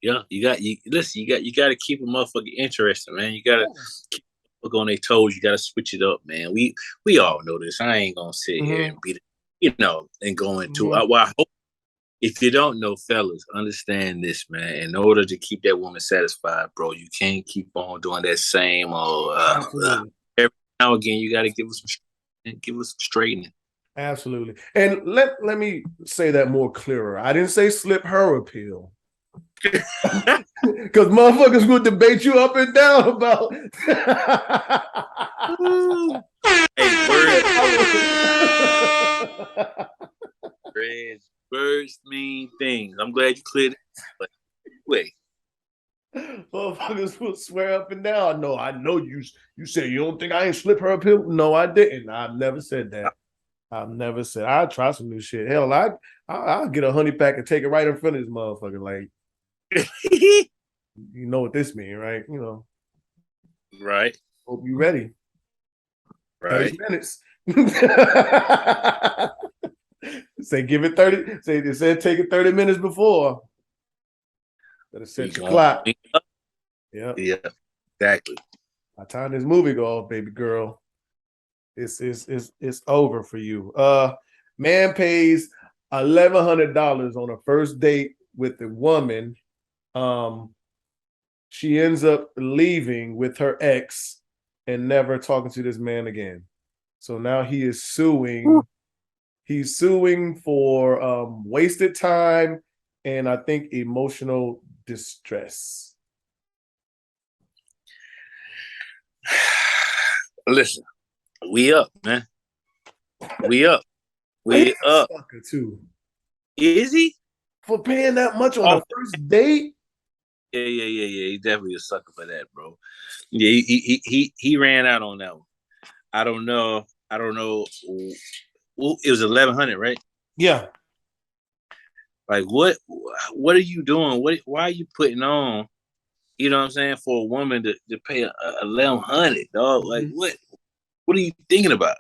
Yeah, you got to keep a motherfucker interested, man. You got to keep on their toes. You got to switch it up, man. We all know this. I ain't gonna sit here and beat it, you know, and go into. Well, I hope if you don't know, fellas, understand this, man. In order to keep that woman satisfied, bro, you can't keep on doing that same old. Every now and again, you got to give us some straightening. Absolutely, and let me say that more clearer. I didn't say slip her a pill. Because motherfuckers will debate you up and down about. Hey, words mean things. I'm glad you cleared it. But wait. Motherfuckers will swear up and down. No, I know you said you don't think I ain't slip her a pill. No, I didn't. I've never said that. I've never said I'll try some new shit. Hell, I'll get a honey pack and take it right in front of this motherfucker. Like, you know what this means, right? You know. Right. Hope you ready. Right. 30 minutes. Say give it 30. Say they said take it 30 minutes before. Better set your clock. Yeah. Yeah. Exactly. By the time this movie go off, baby girl, it's over for you. Man pays $1,100 on a first date with the woman. She ends up leaving with her ex and never talking to this man again. So now he is suing. He's suing for wasted time and I think emotional distress. Listen, we up, man. We up. He's We a up. sucker too. Is he? For paying that much on a first date? Yeah. He's definitely a sucker for that, bro. Yeah, he ran out on that one. I don't know. Well, it was 1,100, right? Yeah. Like what are you doing? Why are you putting on? You know what I'm saying, for a woman to pay 1,100, dog? Like what? What are you thinking about?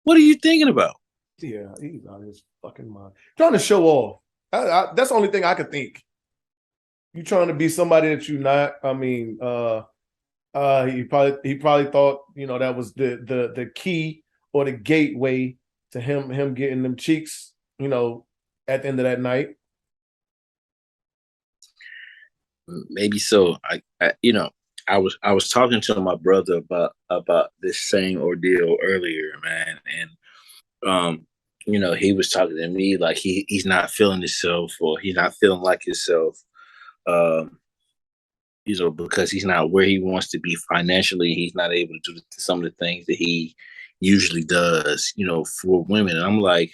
What are you thinking about? Yeah, he's out of his fucking mind. Trying to show off. That's the only thing I could think. You trying to be somebody that you're not. I mean, he probably thought, that was the key or the gateway to him getting them cheeks, at the end of that night. Maybe so. I was talking to my brother about this same ordeal earlier, man, and he was talking to me like he's not feeling himself, or he's not feeling like himself, because he's not where he wants to be financially. He's not able to do some of the things that he usually does, for women. And I'm like,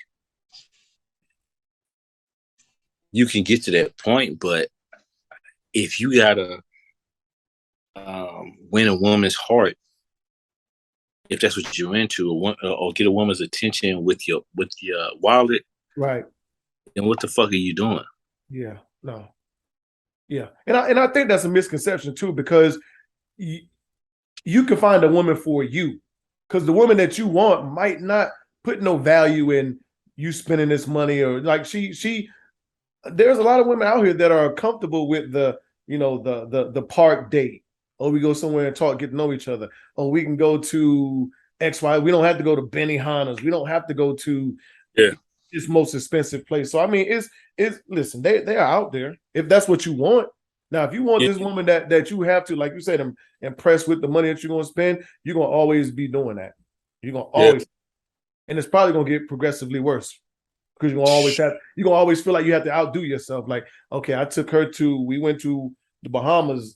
you can get to that point, but if you gotta win a woman's heart, if that's what you're into, or get a woman's attention with your wallet, right? Then what the fuck are you doing? Yeah, no, yeah, and I think that's a misconception too, because you can find a woman for you, because the woman that you want might not put no value in you spending this money, or like she. There's a lot of women out here that are comfortable with the park date. Or we go somewhere and talk, get to know each other. Or we can go to XY. We don't have to go to Benihana's. We don't have to go to this most expensive place. So I mean, it's listen, they are out there if that's what you want. Now, if you want this woman that you have to, like you said, impress with the money that you're gonna spend, you're gonna always be doing that. You're gonna always, and it's probably gonna get progressively worse. Because you're gonna always feel like you have to outdo yourself. Like, okay, we went to the Bahamas,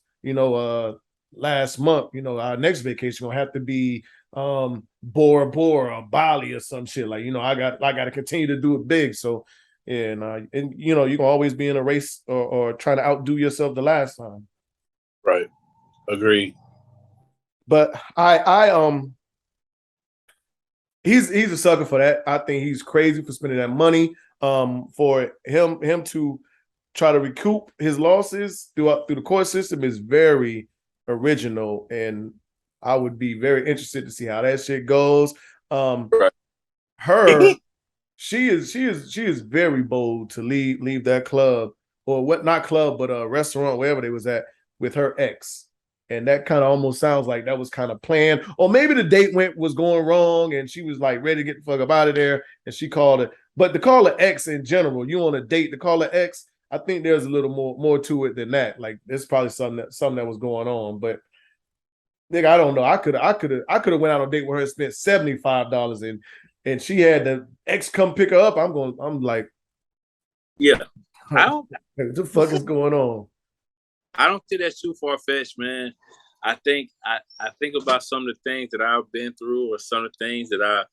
last month. Our next vacation gonna have to be Bora Bora or Bali or some shit. Like, I got to continue to do it big. So, yeah, and you can always be in a race or trying to outdo yourself the last time. Right. Agreed. But he's a sucker for that. I think he's crazy for spending that money. For him to try to recoup his losses through the court system is very original, and I would be very interested to see how that shit goes. Right. She is very bold to leave that club, or what, not club, but a restaurant, wherever they was at, with her ex. And that kind of almost sounds like that was kind of planned. Or maybe the date was going wrong and she was like ready to get the fuck up out of there and she called it. But to call her ex in general, you on a date to call her ex, I think there's a little more to it than that. Like, there's probably something that was going on. But nigga, I don't know. I could have went out on a date with her and spent $75 and she had the ex come pick her up. I'm like, yeah. what the fuck is going on? I don't think that's too far-fetched, man. I think about some of the things that I've been through, or some of the things that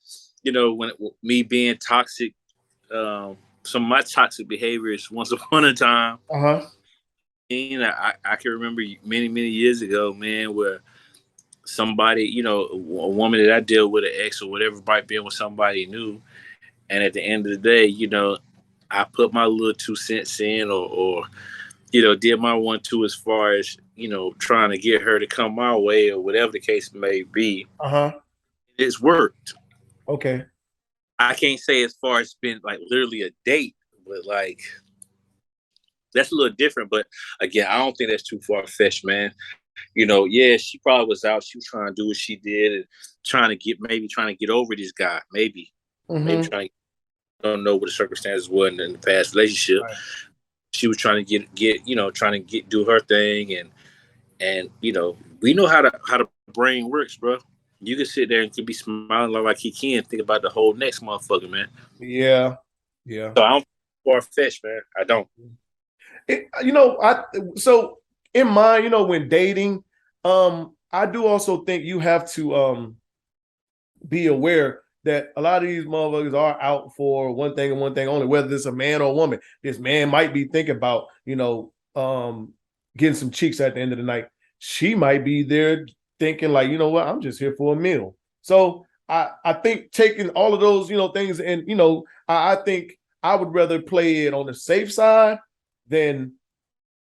when me being toxic, some of my toxic behaviors once upon a time. And I can remember many, many years ago, man, where somebody, a woman that I dealt with, an ex or whatever, might be with somebody new. And at the end of the day, I put my little 2 cents in, or did my 1-2 as far as, trying to get her to come my way, or whatever the case may be. It's worked. Okay. I can't say as far as been like literally a date, but like that's a little different. But again, I don't think that's too far-fetched, man. She probably was out. She was trying to do what she did and trying to get over this guy. Maybe trying to, don't know what the circumstances were in the past relationship. Right. She was trying to do her thing, and we know how the brain works, bro. You can sit there and can be smiling like he can think about the whole next motherfucker, man. Yeah. So I don't far fetched, man. I don't. So in mind, when dating, I do also think you have to be aware that a lot of these motherfuckers are out for one thing and one thing only, whether it's a man or a woman. This man might be thinking about, getting some cheeks at the end of the night. She might be there thinking like, you know what, I'm just here for a meal. So I think taking all of those, things, and I think I would rather play it on the safe side than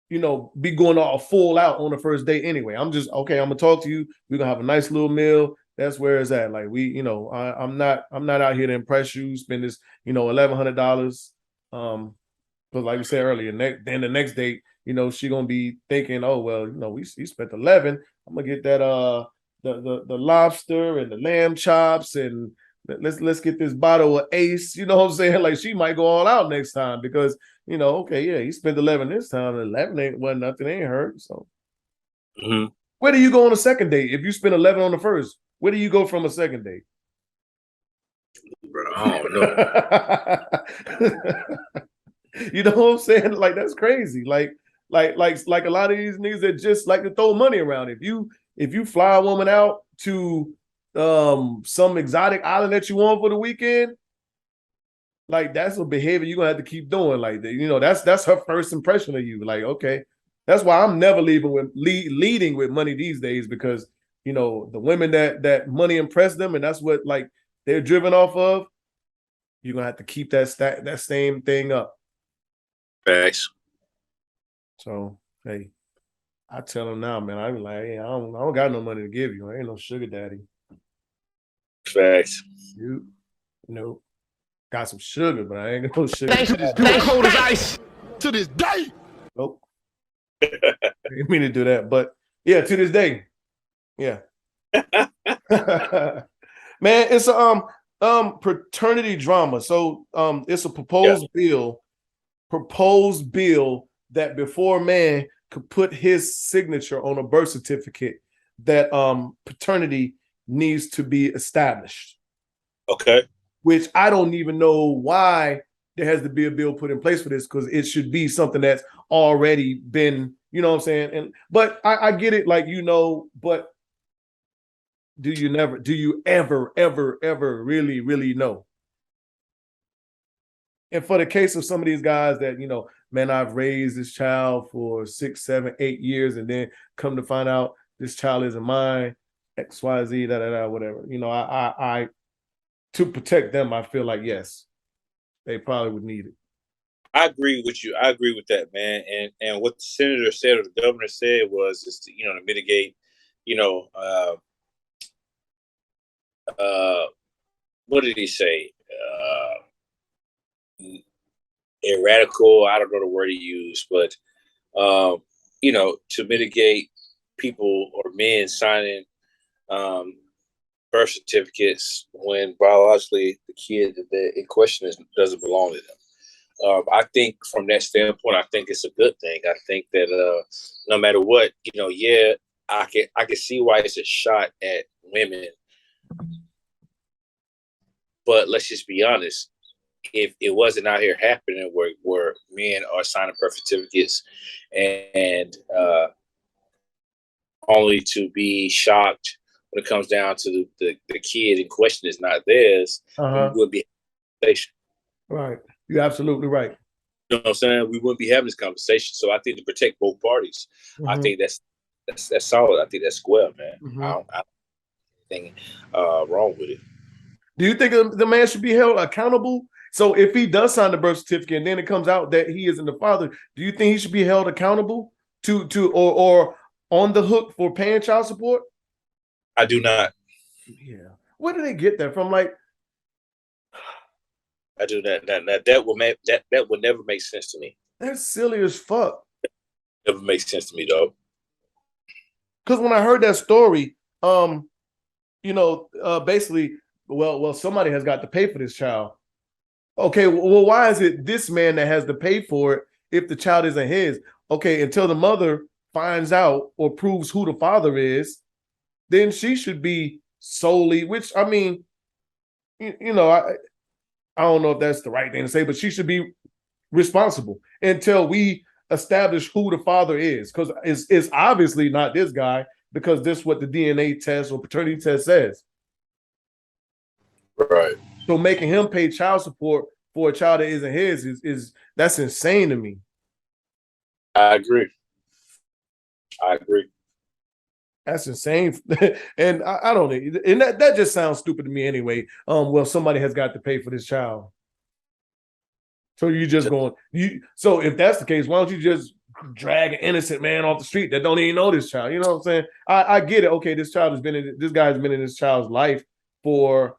be going all full out on the first date anyway. I'm just okay. I'm gonna talk to you. We're gonna have a nice little meal. That's where it's at. Like I'm not out here to impress you. Spend this, $1,100. But like we said earlier, then the next date, she gonna be thinking, oh well, we spent 11. I'm gonna get that the lobster and the lamb chops, and let's get this bottle of Ace. You know what I'm saying? Like she might go all out next time because okay, yeah, he spent 11 this time. 11 wasn't nothing, ain't hurt. So where do you go on a second date? If you spend 11 on the first, where do you go from a second date? Bro, I don't know. You know what I'm saying? Like that's crazy. Like a lot of these niggas that just like to throw money around. If you fly a woman out to some exotic island that you want for the weekend, like that's a behavior you're gonna have to keep doing. Like that's her first impression of you. Like, okay. That's why I'm never leading with money these days, because the women that money impress them and that's what like they're driven off of, you're gonna have to keep that same thing up. Facts. So hey, I tell them now, man. I be like, hey, I don't got no money to give you. I ain't no sugar daddy. Facts. You know, got some sugar, but I ain't got no sugar. Thanks to this dude, cold as ice. To this day. Nope. I didn't mean to do that, but yeah, to this day. Yeah. Man, it's a paternity drama. So it's a proposed bill that before a man could put his signature on a birth certificate, that paternity needs to be established. Okay. Which I don't even know why there has to be a bill put in place for this, because it should be something that's already been, you know what I'm saying? But I get it, like, but do you ever really, really know? And for the case of some of these guys that, man, I've raised this child for 6, 7, 8 years, and then come to find out this child isn't mine, XYZ, whatever. I to protect them, I feel like, yes, they probably would need it. I agree with you. I agree with that, man. And what the senator said or the governor said was, to mitigate, what did he say? Radical, I don't know the word he used, but to mitigate people or men signing birth certificates when biologically the kid in question doesn't belong to them. I think from that standpoint, I think it's a good thing. I think that no matter what, I can see why it's a shot at women. But let's just be honest. If it wasn't out here happening where men are signing birth certificates and only to be shocked when it comes down to the kid in question is not theirs, we would be right. You're absolutely right. You know what I'm saying? We wouldn't be having this conversation. So I think to protect both parties, I think that's solid. I think that's square, man. I don't think wrong with it. Do you think the man should be held accountable? So if he does sign the birth certificate and then it comes out that he isn't the father, do you think he should be held accountable to or on the hook for paying child support? I do not. Yeah. Where do they get that from? Like, I do not. That would never make sense to me. That's silly as fuck. Never makes sense to me, though. Because when I heard that story, basically, well, somebody has got to pay for this child. Okay, well, why is it this man that has to pay for it if the child isn't his? Okay, until the mother finds out or proves who the father is, then she should be solely, which I mean, you know, I don't know if that's the right thing to say, but she should be responsible until we establish who the father is, because it's obviously not this guy, because this is what the DNA test or paternity test says. Right. So making him pay child support for a child that isn't his is that's insane to me. I agree. That's insane. And I don't know. And that just sounds stupid to me anyway. Well, somebody has got to pay for this child. So you just going, so if that's the case, why don't you just drag an innocent man off the street that don't even know this child? You know what I'm saying? I get it. Okay, this guy's been in this child's life for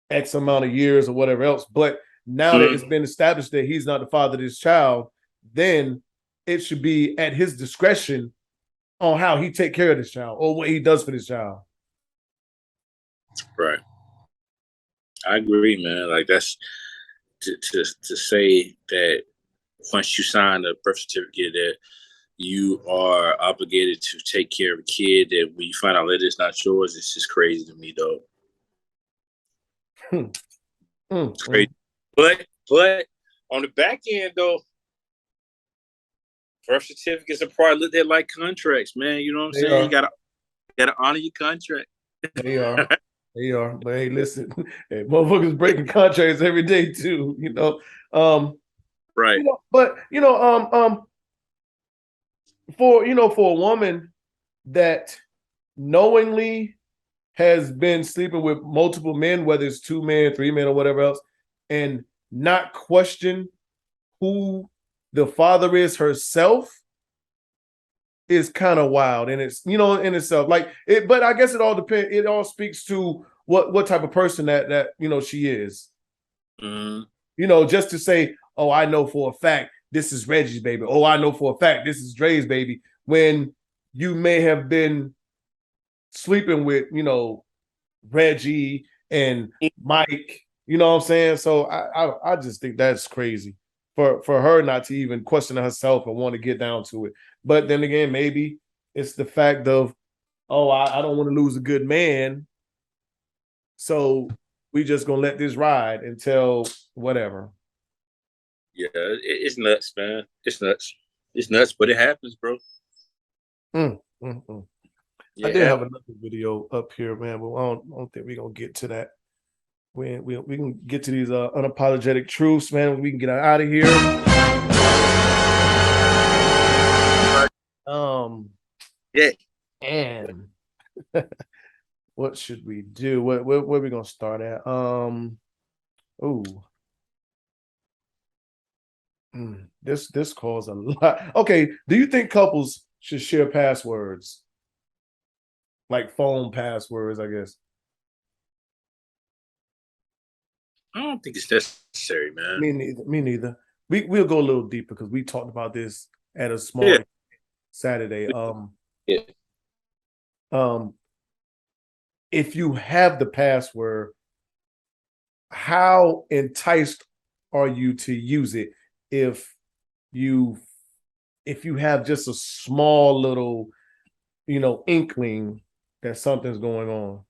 X amount of years or whatever else. But now that it's been established that he's not the father of this child, then it should be at his discretion on how he take care of this child or what he does for this child. Right. I agree, man. Like, that's to say that once you sign a birth certificate that you are obligated to take care of a kid, that when you find out that it's not yours, it's just crazy to me, though. It's crazy. But on the back end, though, birth certificates are probably looked at like contracts, man. You know what I'm saying? You gotta honor your contract. They are. But hey, listen, hey, motherfuckers breaking contracts every day too, you know. Right. You know, but for a woman that knowingly has been sleeping with multiple men, whether it's 2 men, 3 men, or whatever else, and not question who the father is herself, is kind of wild, and it's in itself. Like it, but I guess it all depends. It all speaks to what type of person that she is. Just to say, oh, I know for a fact this is Reggie's baby. Oh, I know for a fact this is Dre's baby. When you may have been sleeping with Reggie and Mike. You know what I'm saying? So I just think that's crazy for her not to even question herself and want to get down to it. But then again, maybe it's the fact of, oh, I don't want to lose a good man, so we just gonna let this ride until whatever. Yeah, it's nuts, man. It's nuts, but it happens, bro. Yeah. I did have another video up here, man, but I don't think we're gonna get to that. We can get to these unapologetic truths, man. We can get out of here. Yeah. And what should we do? Where are we gonna start at? This caused a lot. Okay, do you think couples should share passwords? Like phone passwords, I guess. I don't think it's necessary, man. Me neither. We'll go a little deeper because we talked about this at a small Saturday. If you have the password, how enticed are you to use it if you have just a small little, inkling that something's going on?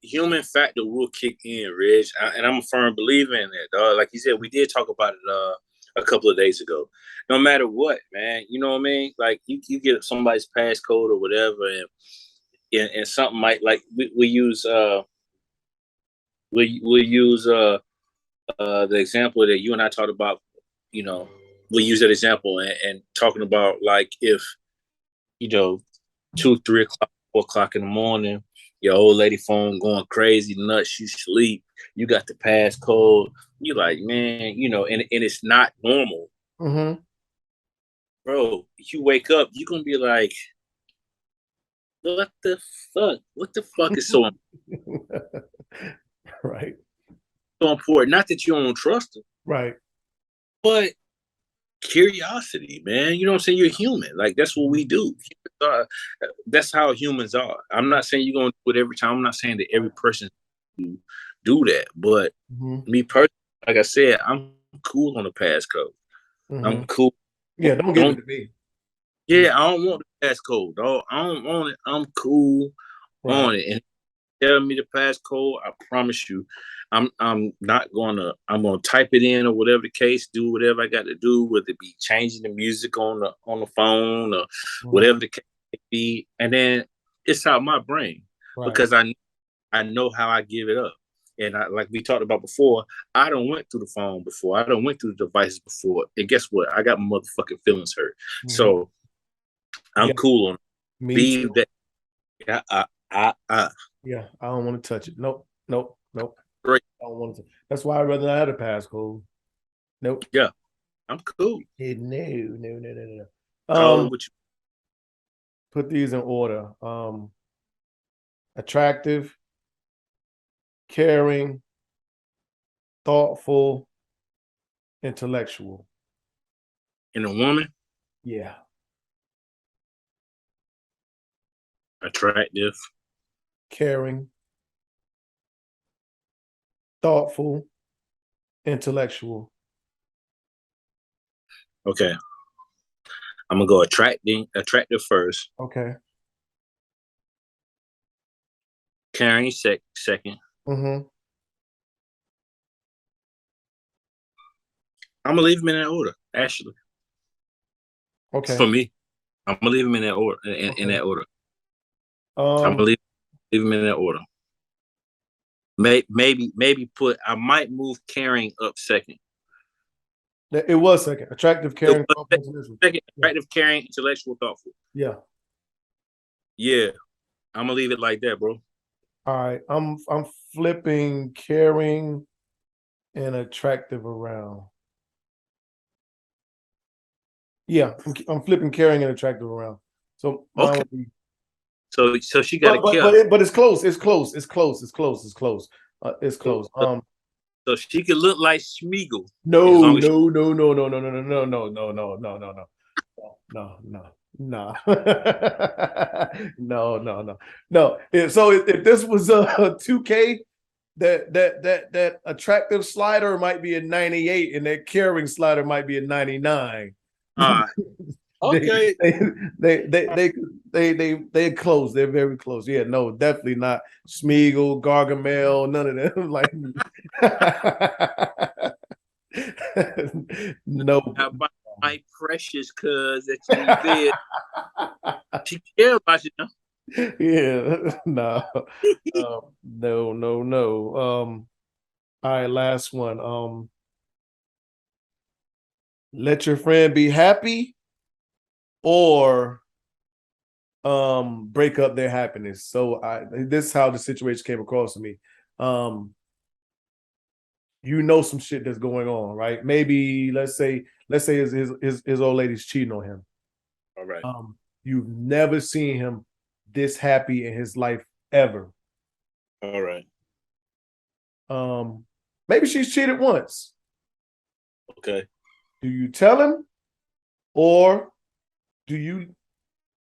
Human factor will kick in, Reg, and I'm a firm believer in that, dog. Like you said, we did talk about it a couple of days ago. No matter what, man, you know what I mean? Like you get somebody's passcode or whatever, and something might, like we use the example that you and I talked about. We use that example and talking about, like, if 2, 3 o'clock, 4 o'clock in the morning, your old lady phone going crazy nuts, you sleep, you got the passcode, you like, man, and it's not normal. Bro, you wake up, you're gonna be like, what the fuck is so right, so important? Not that you don't trust them, right, but curiosity, man. You know what I'm saying? You're human. Like, that's what we do. That's how humans are. I'm not saying you're gonna do it every time. I'm not saying that every person do that, but me personally, like I said, I'm cool on the passcode. I'm cool. Yeah, don't give it to me. Yeah, I don't want passcode, dog. I don't want it. I'm cool on it. And tell me the passcode, I promise you, I'm gonna type it in or whatever the case, do whatever I got to do, whether it be changing the music on the phone or whatever the case may be, and then it's out my brain because I know how I give it up. And like we talked about before, I don't went through the phone before. I don't went through the devices before. And guess what? I got my motherfucking feelings hurt. So I'm cool on me too. That. Yeah, I don't want to touch it. Nope. Great. I don't want to. That's why I'd rather not have a passcode. Nope. Yeah, I'm cool. No. Put these in order. Attractive, caring, thoughtful, intellectual. In a woman? Yeah. Attractive, caring, thoughtful, intellectual. Okay. I'm gonna go attractive first. Okay. Caring second. Mm-hmm. I'm gonna leave them in that order, actually. Okay. For me, I'm gonna leave them in that order. In that order. I'm gonna leave them in that order. Maybe I might move caring up second. It was second. Attractive, caring, thoughtful, second. Attractive, caring, intellectual, thoughtful. Yeah. Yeah. I'm gonna leave it like that, bro. All right. I'm flipping caring and attractive around. Yeah, I'm flipping caring and attractive around. So mine would be. So she got to kill. But it's close. It's close. It's close. So she could look like Schmeagol. No. So if this was a 2K, that attractive slider might be a 98, and that caring slider might be a 99. Okay. They close. They're very close. Yeah, no, definitely not Schmeagol, Gargamel, none of them. Like no. My precious cuz that you did. She care about you, Yeah, no. No. All right, last one. Let your friend be happy or break up their happiness. So this is how the situation came across to me. You know some shit that's going on, right? Maybe let's say his old lady's cheating on him. All right. You've never seen him this happy in his life ever. All right. Maybe she's cheated once. Okay. Do you tell him, or do you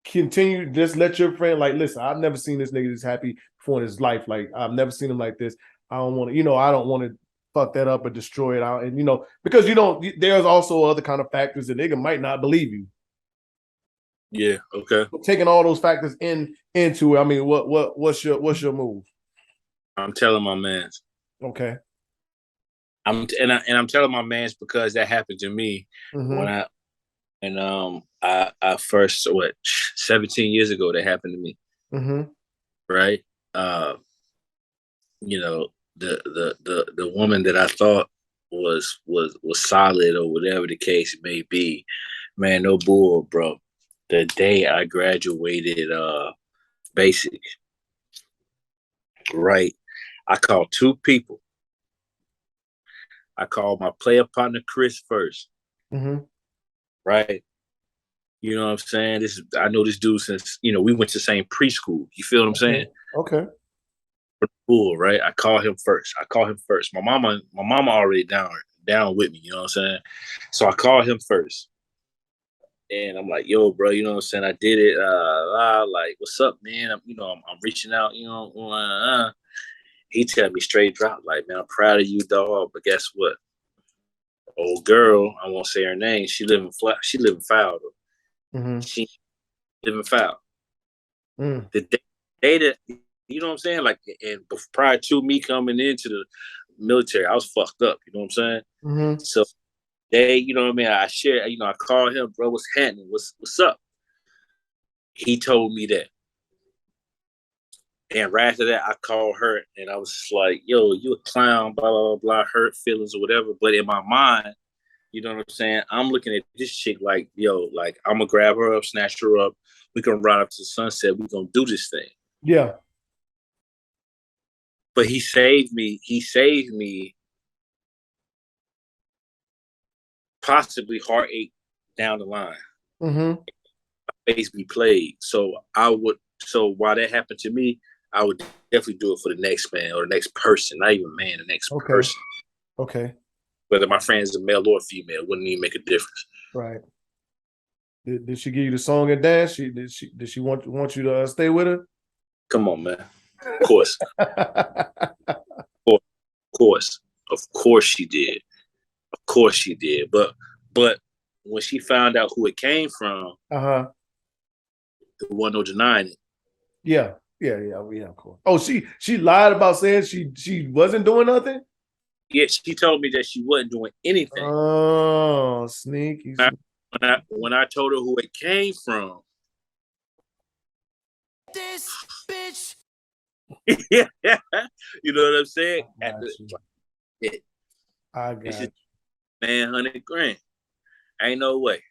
continue just let your friend like, listen, I've never seen this nigga this happy before in his life. Like, I've never seen him like this. I don't want to, I don't want to fuck that up or destroy it out. And because there's also other kind of factors that nigga might not believe you. Yeah. Okay. Taking all those factors into it. I mean, what's your move? I'm telling my mans. Okay. I'm telling my mans because that happened to me when I first 17 years ago that happened to me. Mm-hmm. Right. The woman that I thought was solid or whatever the case may be, man, no bull, bro. The day I graduated basic, right, I called two people. I called my player partner Chris first. Mm-hmm. Right. You know what I'm saying? I know this dude since, we went to the same preschool. You feel what I'm saying? Okay. Cool, right? I called him first. My mama already down with me, you know what I'm saying? So I called him first. And I'm like, yo, bro, you know what I'm saying? I did it. Like, what's up, man? I'm reaching out, He tell me straight drop, like, man, I'm proud of you, dog. But guess what? Old girl, I won't say her name. She live in foul though. Mm-hmm. She living foul. Mm. The day that, you know what I'm saying? Like, and prior to me coming into the military, I was fucked up. You know what I'm saying? Mm-hmm. So you know what I mean? I shared, I called him, bro, what's happening? What's up? He told me that. And right after that, I called her and I was just like, yo, you a clown, blah, blah, blah, blah, hurt feelings or whatever. But in my mind, you know what I'm saying? I'm looking at this chick like, yo, like, I'm going to grab her up, snatch her up. We can ride up to the sunset. We're going to do this thing. Yeah. But he saved me. He saved me possibly heartache down the line. Mm-hmm. Face be played. So while that happened to me, I would definitely do it for the next man or the next person, not even man, the next person. Okay. Whether my friend is a male or female, wouldn't even make a difference. Right. Did she give you the song and dance? Did she want you to stay with her? Come on, man. Of course. Of course she did. Of course she did. But when she found out who it came from, there wasn't no denying it. Yeah, of course. Oh, she lied about saying she wasn't doing nothing? Yeah, she told me that she wasn't doing anything. Oh, sneaky. When I told her who it came from. This bitch. Yeah. You know what I'm saying? I got you. Man, 100 grand. Ain't no way.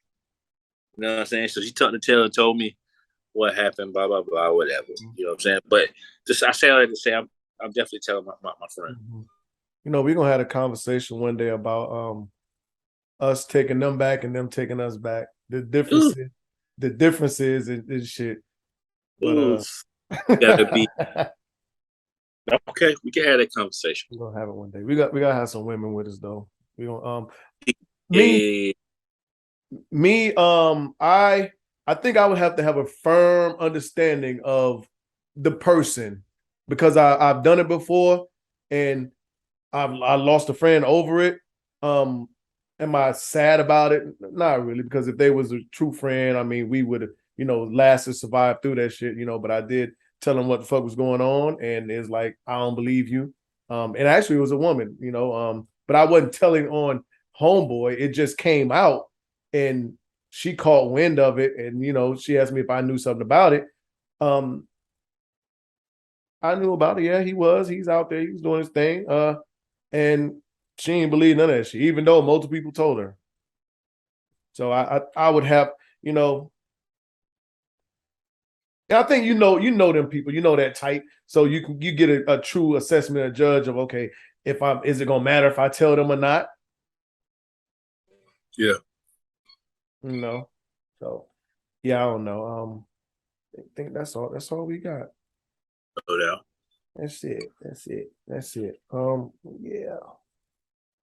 You know what I'm saying? So she tucked the tail and told me what happened, blah, blah, blah, whatever. You know what I'm saying? But just, I say all that to say, I'm definitely telling my friend. Mm-hmm. You know, we're going to have a conversation one day about us taking them back and them taking us back. The differences and shit. But gotta be okay. We can have that conversation. We're gonna have it one day. We gotta have some women with us though. We gonna I think I would have to have a firm understanding of the person because I've done it before and I lost a friend over it. Am I sad about it? Not really, because if they was a true friend, I mean, we would have, lasted, survived through that shit, but I did tell him what the fuck was going on, and it's like, I don't believe you. And actually it was a woman, but I wasn't telling on homeboy. It just came out and she caught wind of it, and she asked me if I knew something about it. I knew about it. Yeah, he's out there, he was doing his thing. And she didn't believe none of that shit, even though multiple people told her. So I would have, and I think them people, that type. So you get a true assessment, a judge of, okay, is it gonna matter if I tell them or not? Yeah. So yeah, I don't know. I think that's all we got. No doubt. That's it.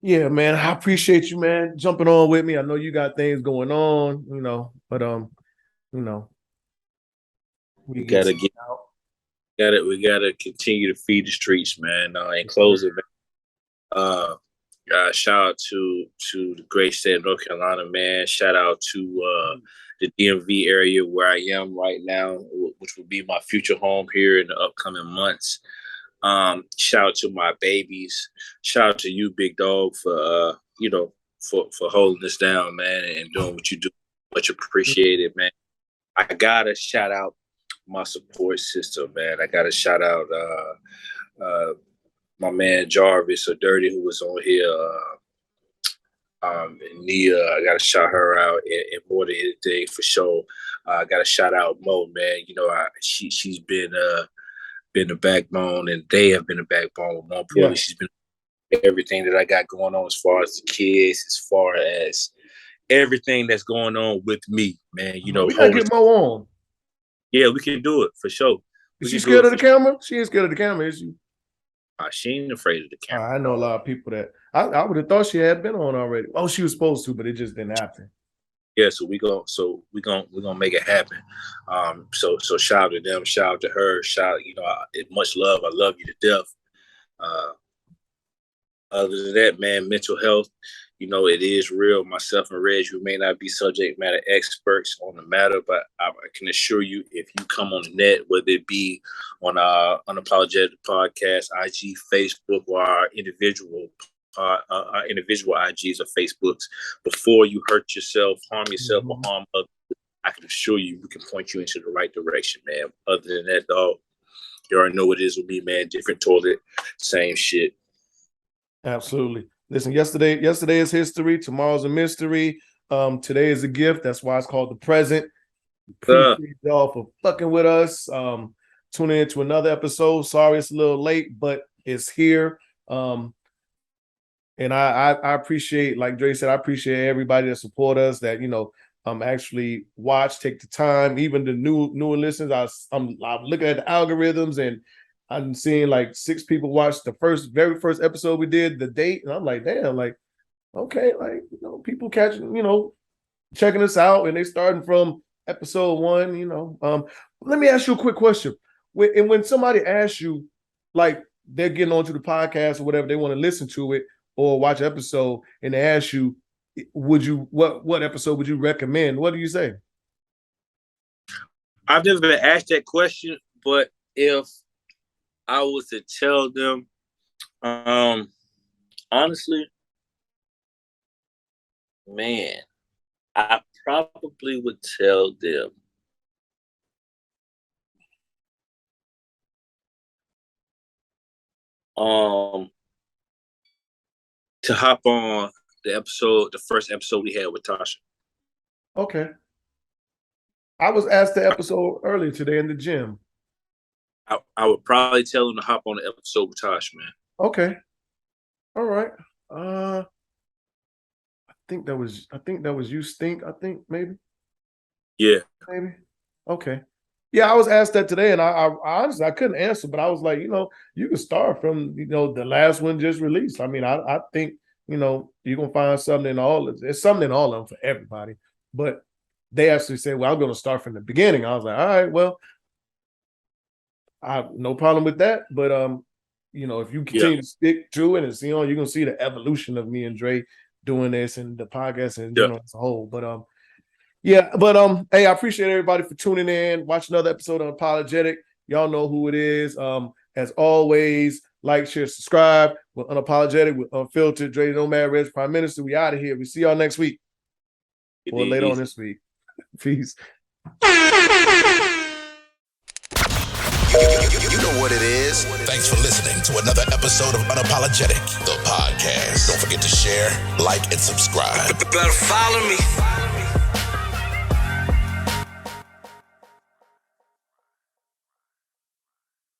Yeah, man. I appreciate you, man, jumping on with me. I know you got things going on, but we gotta get out. We gotta continue to feed the streets, man. In closing, shout out to the great state of North Carolina, man. Shout out to the DMV area where I am right now, which will be my future home here in the upcoming months. Shout out to my babies. Shout out to you, big dog, for for holding this down, man, and doing what you do. Much appreciated, man. I gotta shout out my support system, man. I gotta shout out my man Jarvis or Dirty, who was on here. Nia, I gotta shout her out, and more than anything, for sure. I gotta shout out Mo, man. She's been the backbone, and they have been the backbone. More importantly, she's been everything that I got going on as far as the kids, as far as everything that's going on with me, man. We gotta get Mo on. Yeah, we can do it for sure. Is she scared of the camera? She ain't scared of the camera, is she? She ain't afraid of the camera. I know a lot of people that I would have thought she had been on already. Oh, she was supposed to, but it just didn't happen. Yeah, so we're gonna make it happen. So shout out to them, shout out to her, much love. I love you to death. Other than that, man, mental health, You know, it is real. Myself and Reg, we may not be subject matter experts on the matter, but I can assure you, if you come on the net, whether it be on our Unapologetic Podcast, IG, Facebook, or our individual IGs or Facebooks, before you hurt yourself, harm yourself, or harm others, I can assure you, we can point you into the right direction, man. Other than that, dog, you already know what it is with me, man. Different toilet, same shit. Absolutely. Listen, yesterday is history. Tomorrow's a mystery. Today is a gift. That's why it's called the present. Appreciate y'all for fucking with us. Tuning in to another episode. Sorry it's a little late, but it's here. And I appreciate, like Dre said, I appreciate everybody that support us, that, you know, actually watch, take the time. Even the newer listeners, I'm looking at the algorithms, and I'm seeing like 6 people watch the very first episode we did, the date, and I'm like, damn, like, okay, like, you know, people catching, you know, checking us out, and they starting from episode 1, you know. Let me ask you a quick question. When somebody asks you, like, they're getting onto the podcast or whatever, they want to listen to it or watch an episode, and they ask you, what episode would you recommend? What do you say? I've never been asked that question, but if I was to tell them, honestly, man, I probably would tell them to hop on the first episode we had with Tasha. Okay. I was asked the episode earlier today in the gym. I would probably tell them to hop on the episode with Tasha, man. Okay. All right. I think that was you, Stink, I think, maybe. Yeah. Maybe. Okay. Yeah, I was asked that today, and I honestly I couldn't answer, but I was like, you know, you can start from, you know, the last one just released. I mean, I think, you know, you're gonna find something in all of it. There's something in all of them for everybody. But they actually said, well, I'm gonna start from the beginning. I was like, all right, well, I have no problem with that. But you know, if you continue to stick to it and see on, you're gonna see the evolution of me and Dre doing this and the podcast and you know as a whole. But hey, I appreciate everybody for tuning in. Watch another episode of Unapologetic. Y'all know who it is. As always, like, share, subscribe. We're Unapologetic, we're Unfiltered. Dre Nomad, Reg Prime Minister. We out of here. We see y'all next week. Or later on this week. Peace. You know what it is. Thanks for listening to another episode of Unapologetic, the podcast. Don't forget to share, like, and subscribe. Better follow me.